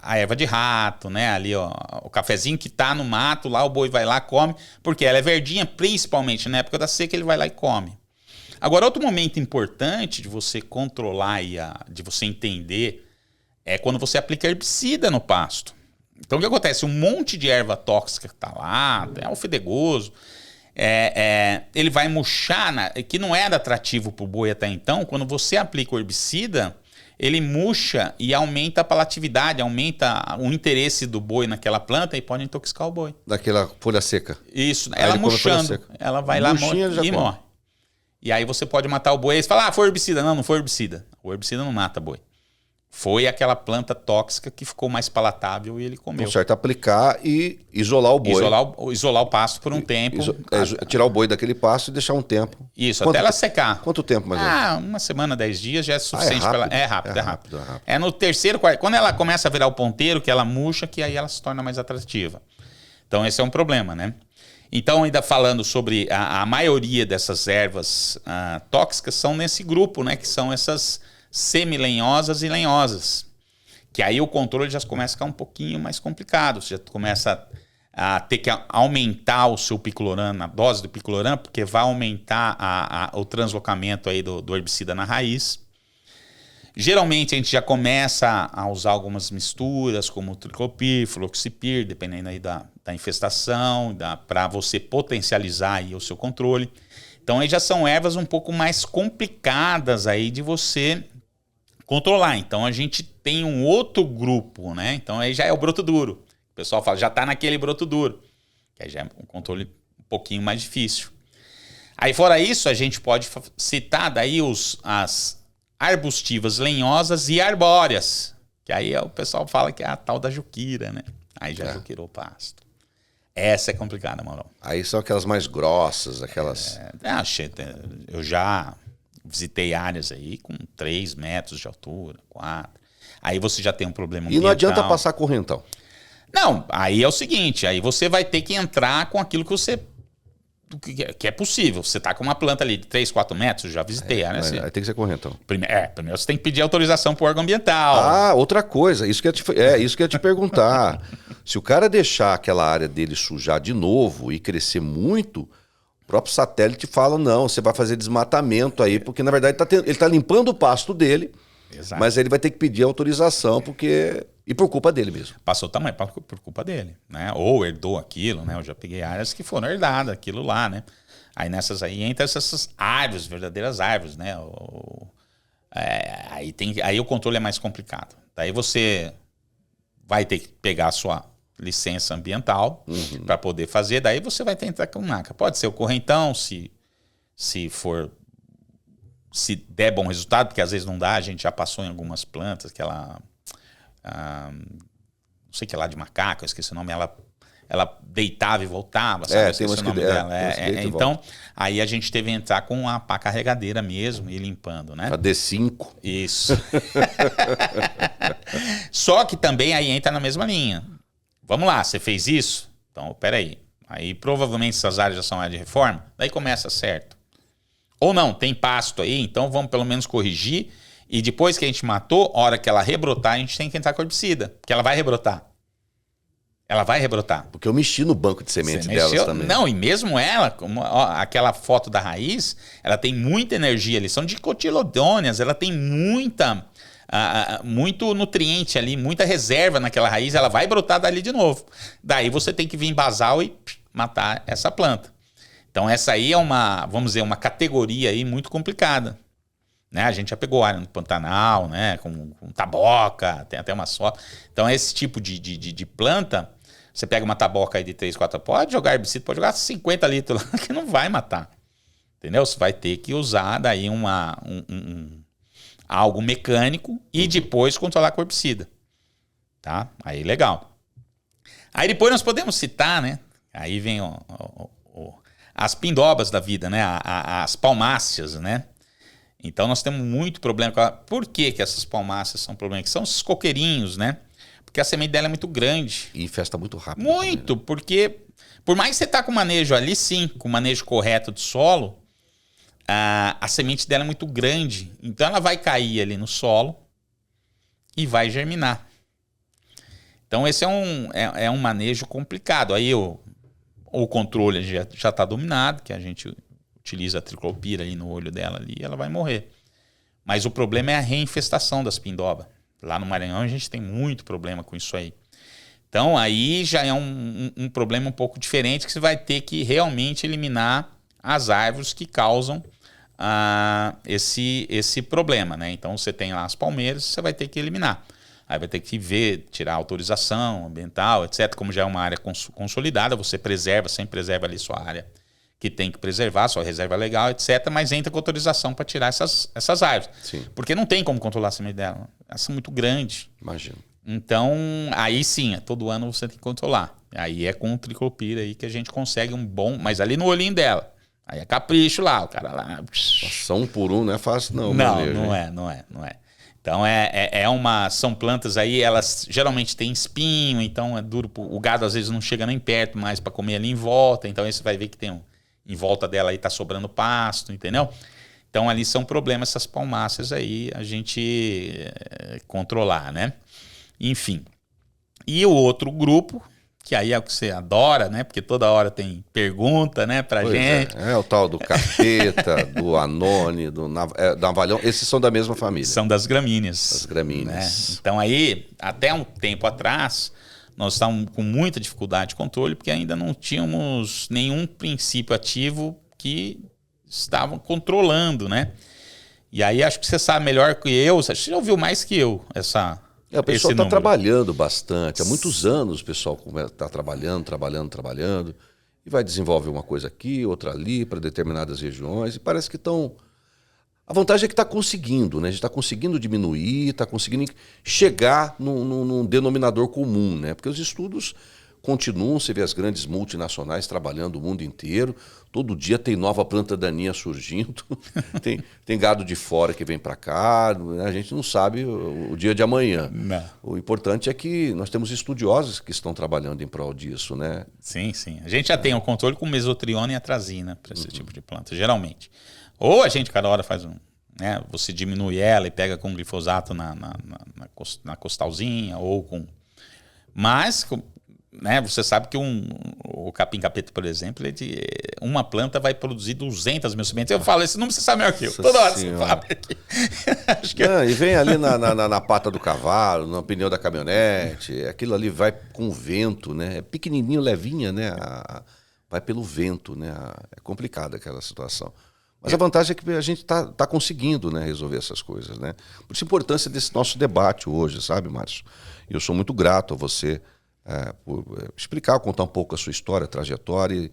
a erva de rato, né? Ali, ó, o cafezinho que tá no mato, lá o boi vai lá, come, porque ela é verdinha, principalmente na época da seca, ele vai lá e come. Agora, outro momento importante de você controlar e de você entender é quando você aplica herbicida no pasto. Então, o que acontece? Um monte de erva tóxica que tá lá, o fedegoso, ele vai murchar, que não era atrativo para o boi até então. Quando você aplica o herbicida, ele murcha e aumenta a palatividade, aumenta o interesse do boi naquela planta e pode intoxicar o boi. Daquela folha seca. Isso, ela murchando, ela vai lá e morre. E aí você pode matar o boi. Aí você fala, foi herbicida. Não foi herbicida. O herbicida não mata boi. Foi aquela planta tóxica que ficou mais palatável e ele comeu. Então, certo, aplicar e isolar o boi. Isolar o pasto por um tempo. Tirar o boi daquele pasto e deixar um tempo. Isso, até ela secar. Quanto tempo mais ou menos? Uma semana, 10 dias já é suficiente para ela. É rápido. É no terceiro, quarto. Quando ela começa a virar o ponteiro, que ela murcha, que aí ela se torna mais atrativa. Então esse é um problema, né? Então, ainda falando sobre a maioria dessas ervas tóxicas são nesse grupo, né? Que são essas semi-lenhosas e lenhosas. Que aí o controle já começa a ficar um pouquinho mais complicado. Você já começa a ter que aumentar o seu piclorano, a dose do piclorano, porque vai aumentar o translocamento aí do herbicida na raiz. Geralmente a gente já começa a usar algumas misturas, como triclopir, fluoxipir, dependendo aí da infestação, para você potencializar aí o seu controle. Então aí já são ervas um pouco mais complicadas aí de você controlar. Então a gente tem um outro grupo, né? Então aí já é o broto duro. O pessoal fala, já está naquele broto duro. Que aí já é um controle um pouquinho mais difícil. Aí fora isso, a gente pode citar daí as arbustivas lenhosas e arbóreas. Que aí o pessoal fala que é a tal da juquira, né? Aí já juquirou o pasto. Essa é complicada, Maurão. Aí são aquelas mais grossas, aquelas... Eu já visitei áreas aí com 3 metros de altura, 4. Aí você já tem um problema ambiental. E não adianta passar correntão. Não, aí é o seguinte, aí você vai ter que entrar com aquilo que é possível. Você está com uma planta ali de 3, 4 metros, eu já visitei. Aí tem que ser correntão. Primeiro você tem que pedir autorização para o órgão ambiental. Outra coisa, isso que eu ia te perguntar. Se o cara deixar aquela área dele sujar de novo e crescer muito, o próprio satélite fala, não, você vai fazer desmatamento aí, porque na verdade ele está limpando o pasto dele. Exato. Mas ele vai ter que pedir autorização e por culpa dele mesmo. Passou o tamanho por culpa dele, né? Ou herdou aquilo, né? Eu já peguei áreas que foram herdadas, aquilo lá, né? Aí nessas aí entra essas árvores, verdadeiras árvores, né? Aí o controle é mais complicado. Daí você vai ter que pegar a sua licença ambiental para poder fazer, daí você vai ter que entrar com NACA. Pode ser o correntão, se der bom resultado, porque às vezes não dá, a gente já passou em algumas plantas, aquela, não sei que é lá de macaco, eu esqueci o nome, ela deitava e voltava, sabe? Tem umas que então, aí a gente teve que entrar com a pá carregadeira mesmo e limpando, né? A D5. Isso. Só que também aí entra na mesma linha. Vamos lá, você fez isso? Então, peraí. Aí provavelmente essas áreas já são áreas de reforma, daí começa certo. Ou não, tem pasto aí, então vamos pelo menos corrigir. E depois que a gente matou, a hora que ela rebrotar, a gente tem que entrar com herbicida. Porque ela vai rebrotar. Ela vai rebrotar. Porque eu mexi no banco de sementes delas também. Não, e mesmo ela, aquela foto da raiz, ela tem muita energia ali. São dicotiledôneas, ela tem muito nutriente ali, muita reserva naquela raiz. Ela vai brotar dali de novo. Daí você tem que vir em basal e matar essa planta. Então essa aí é vamos dizer, uma categoria aí muito complicada. Né? A gente já pegou área no Pantanal, né? com taboca, tem até uma só. Então esse tipo de planta, você pega uma taboca aí de 3, 4, pode jogar herbicida, pode jogar 50 litros lá, que não vai matar. Entendeu? Você vai ter que usar daí algo mecânico e depois controlar com herbicida. Tá? Aí legal. Aí depois nós podemos citar, né? Aí vem as pindobas da vida, né? As palmáceas, né? Então nós temos muito problema com ela. Por que essas palmáceas são problemas? São esses coqueirinhos, né? Porque a semente dela é muito grande. E infesta muito rápido. Muito, também, né? Porque por mais que você tá com o manejo ali, sim, com o manejo correto de solo, a semente dela é muito grande. Então ela vai cair ali no solo e vai germinar. Então esse é um manejo complicado. Aí o controle já está dominado, que a gente utiliza a triclopira ali no olho dela ali, ela vai morrer. Mas o problema é a reinfestação das pindobas. Lá no Maranhão a gente tem muito problema com isso aí. Então, aí já é um problema um pouco diferente, que você vai ter que realmente eliminar as árvores que causam esse problema, né? Então, você tem lá as palmeiras, você vai ter que eliminar. Aí vai ter que ver, tirar a autorização ambiental, etc. Como já é uma área consolidada, você sempre preserva ali sua área que tem que preservar, sua reserva legal, etc. Mas entra com autorização para tirar essas árvores. Sim. Porque não tem como controlar a semente dela. Elas são muito grandes. Imagino. Então, aí sim, todo ano você tem que controlar. Aí é com o triclopira aí que a gente consegue um bom... Mas ali no olhinho dela. Aí é capricho lá, o cara lá... Só um por um não é fácil não. Não é. Então, são plantas aí, elas geralmente têm espinho, então é duro. O gado às vezes não chega nem perto mais para comer ali em volta. Então, aí você vai ver que tem em volta dela aí tá sobrando pasto, entendeu? Então, ali são problemas, essas palmáceas aí, a gente controlar, né? Enfim. E o outro grupo, que aí é o que você adora, né? Porque toda hora tem pergunta, né, pra gente. É o tal do capeta, do anone, do navalhão. Esses são da mesma família. São das gramíneas. Das gramíneas. Né? Então aí, até um tempo atrás, nós estávamos com muita dificuldade de controle, porque ainda não tínhamos nenhum princípio ativo que estavam controlando, né? E aí acho que você sabe melhor que eu, você já ouviu mais que eu o pessoal está trabalhando bastante. Há muitos anos o pessoal está trabalhando e vai desenvolver uma coisa aqui, outra ali, para determinadas regiões, e parece que estão... A vantagem é que está conseguindo, né? A gente está conseguindo diminuir, está conseguindo chegar num denominador comum, né? Porque os estudos continuam, você vê as grandes multinacionais trabalhando o mundo inteiro, todo dia tem nova planta daninha surgindo, tem gado de fora que vem para cá, a gente não sabe o dia de amanhã. Não. O importante é que nós temos estudiosos que estão trabalhando em prol disso, né? Sim. A gente já tem o controle com mesotriona e atrazina para esse tipo de planta, geralmente. Ou a gente cada hora faz né, você diminui ela e pega com glifosato na costalzinha, ou com... Mas... Né, você sabe que o capim-capeta, por exemplo, uma planta vai produzir 200 mil sementes. Eu falo, esse número você sabe melhor que eu. Toda hora você fala aqui. E vem ali na pata do cavalo, no pneu da caminhonete, aquilo ali vai com o vento, né? É pequenininho, levinha, né? Vai pelo vento, né? É complicada aquela situação. Mas a vantagem é que a gente tá conseguindo, né, resolver essas coisas, né? Por isso a importância desse nosso debate hoje, sabe, Márcio? E eu sou muito grato a você por explicar, contar um pouco a sua história, a trajetória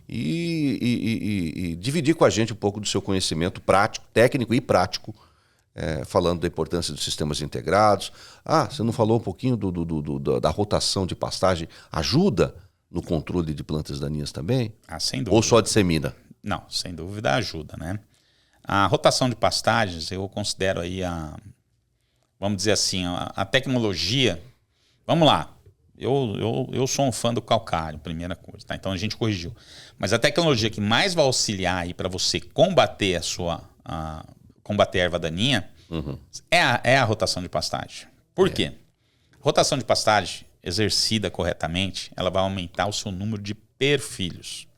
e dividir com a gente um pouco do seu conhecimento prático, técnico e prático, falando da importância dos sistemas integrados. Você não falou um pouquinho da rotação de pastagem? Ajuda no controle de plantas daninhas também? Sem dúvida. Ou só dissemina? Não, sem dúvida ajuda, né? A rotação de pastagens, eu considero aí vamos dizer assim, a tecnologia... Vamos lá. Eu sou um fã do calcário, primeira coisa, tá? Então a gente corrigiu. Mas a tecnologia que mais vai auxiliar aí para você combater combater a erva daninha é a rotação de pastagem. Por quê? Rotação de pastagem exercida corretamente, ela vai aumentar o seu número de perfilhos.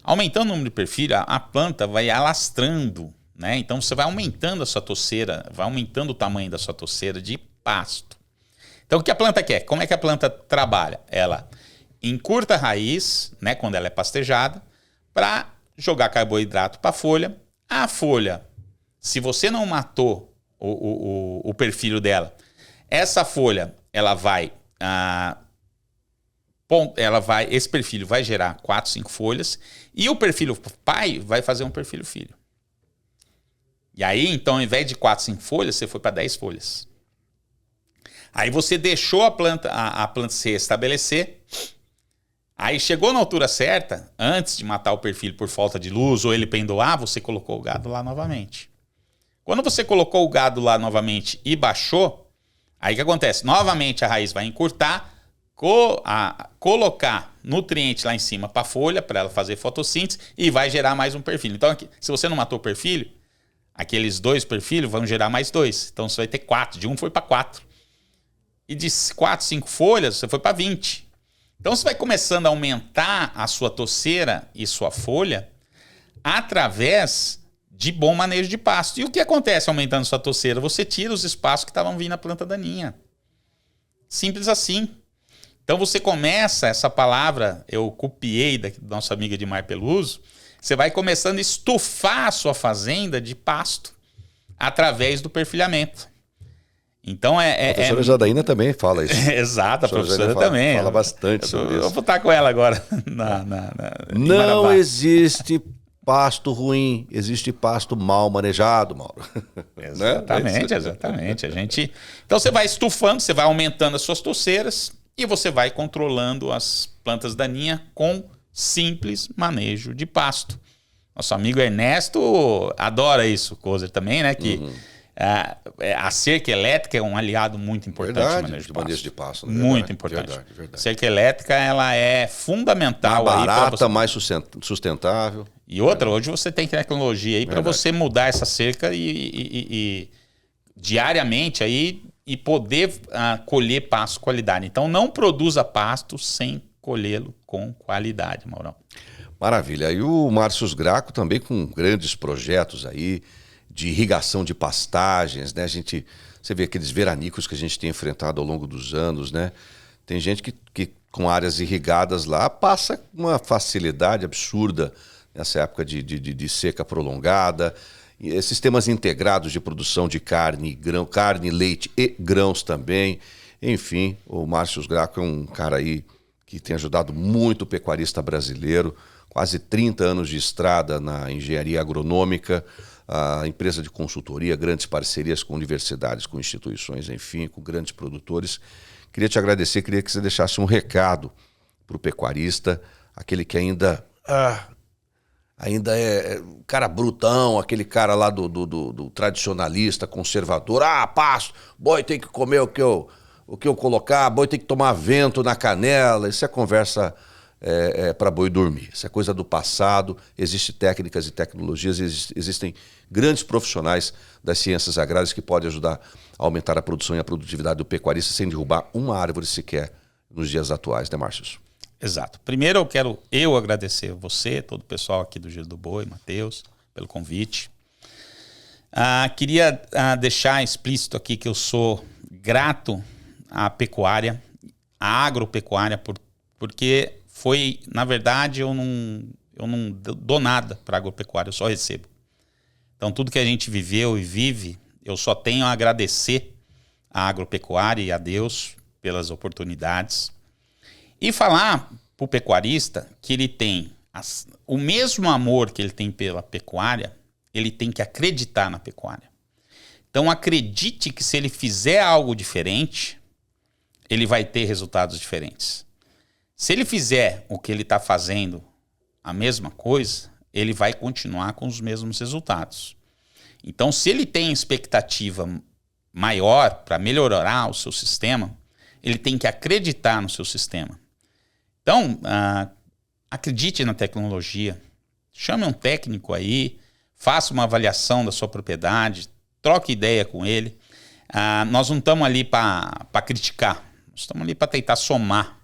Aumentando o número de perfilhos, a planta vai alastrando, né? Então você vai aumentando a sua toceira, vai aumentando o tamanho da sua toceira de pasto. Então, o que a planta quer? Como é que a planta trabalha? Ela encurta a raiz, né, quando ela é pastejada, para jogar carboidrato para a folha. A folha, se você não matou o perfilho dela, essa folha, esse perfilho vai gerar 4, 5 folhas, e o perfilho pai vai fazer um perfilho filho. E aí, então, ao invés de 4, 5 folhas, você foi para 10 folhas. Aí você deixou a planta se restabelecer. Aí chegou na altura certa, antes de matar o perfil por falta de luz ou ele pendoar, você colocou o gado lá novamente. Quando você colocou o gado lá novamente e baixou, aí o que acontece? Novamente a raiz vai encurtar, colocar nutriente lá em cima para a folha, para ela fazer fotossíntese e vai gerar mais um perfil. Então, aqui, se você não matou o perfil, aqueles 2 perfilhos vão gerar mais 2. Então você vai ter 4. De 1 foi para 4. E de 4, 5 folhas, você foi para 20. Então, você vai começando a aumentar a sua toceira e sua folha através de bom manejo de pasto. E o que acontece aumentando sua toceira? Você tira os espaços que estavam vindo na planta daninha. Simples assim. Então você começa, essa palavra, eu copiei da nossa amiga Edmar Peluso, você vai começando a estufar a sua fazenda de pasto através do perfilhamento. Então A professora Jadaína também fala isso. Exato, a professora também. Fala bastante sobre isso. Eu vou estar com ela agora. Não existe pasto ruim, existe pasto mal manejado, Mauro. Exatamente, exatamente. Então você vai estufando, você vai aumentando as suas touceiras e você vai controlando as plantas daninhas com simples manejo de pasto. Nosso amigo Ernesto adora isso, Kozer também, né? Que a cerca elétrica é um aliado muito importante no manejo de pasto. Muito importante. Verdade. Cerca elétrica, ela é fundamental. Mais barata, mais sustentável. E outra, hoje você tem tecnologia aí para você mudar essa cerca e diariamente aí e poder colher pasto com qualidade. Então não produza pasto sem colhê-lo com qualidade, Maurão. Maravilha. E o Márcio Graco também com grandes projetos aí de irrigação de pastagens, né? Você vê aqueles veranicos que a gente tem enfrentado ao longo dos anos, né? Tem gente que com áreas irrigadas lá passa uma facilidade absurda nessa época de seca prolongada. E sistemas integrados de produção de carne, carne, leite e grãos também. Enfim, o Márcio Graco é um cara aí que tem ajudado muito o pecuarista brasileiro. Quase 30 anos de estrada na engenharia agronômica, a empresa de consultoria, grandes parcerias com universidades, com instituições, enfim, com grandes produtores. Queria te agradecer, queria que você deixasse um recado para o pecuarista, aquele que ainda é cara brutão, aquele cara lá do tradicionalista, conservador. Pasto, boi tem que comer o que eu colocar, boi tem que tomar vento na canela. Isso é conversa para boi dormir. Isso é coisa do passado. Existem técnicas e tecnologias, existem grandes profissionais das ciências agrárias que podem ajudar a aumentar a produção e a produtividade do pecuarista sem derrubar uma árvore sequer nos dias atuais, né, Márcio? Exato. Primeiro eu quero agradecer a você, todo o pessoal aqui do Giro do Boi, Matheus, pelo convite. Queria deixar explícito aqui que eu sou grato à pecuária, à agropecuária, porque foi, na verdade, eu não dou nada para a agropecuária, eu só recebo. Então, tudo que a gente viveu e vive, eu só tenho a agradecer à agropecuária e a Deus pelas oportunidades. E falar para o pecuarista que ele tem o mesmo amor que ele tem pela pecuária, ele tem que acreditar na pecuária. Então, acredite que se ele fizer algo diferente, ele vai ter resultados diferentes. Se ele fizer o que ele está fazendo, a mesma coisa, ele vai continuar com os mesmos resultados. Então, se ele tem expectativa maior para melhorar o seu sistema, ele tem que acreditar no seu sistema. Então, acredite na tecnologia, chame um técnico aí, faça uma avaliação da sua propriedade, troque ideia com ele. Nós não estamos ali para criticar, nós estamos ali para tentar somar.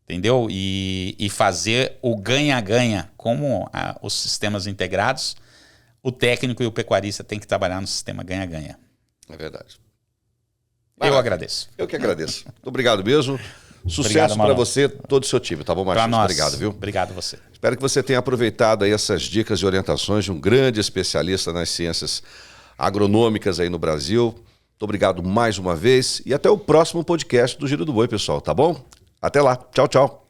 Entendeu? E fazer o ganha-ganha. Como os sistemas integrados, o técnico e o pecuarista têm que trabalhar no sistema ganha-ganha. É verdade. Eu agradeço. Eu que agradeço. Muito obrigado mesmo. Sucesso para você, todo o seu time, tá bom, Márcio? Obrigado, viu? Obrigado a você. Espero que você tenha aproveitado aí essas dicas e orientações de um grande especialista nas ciências agronômicas aí no Brasil. Muito obrigado mais uma vez e até o próximo podcast do Giro do Boi, pessoal, tá bom? Até lá. Tchau, tchau.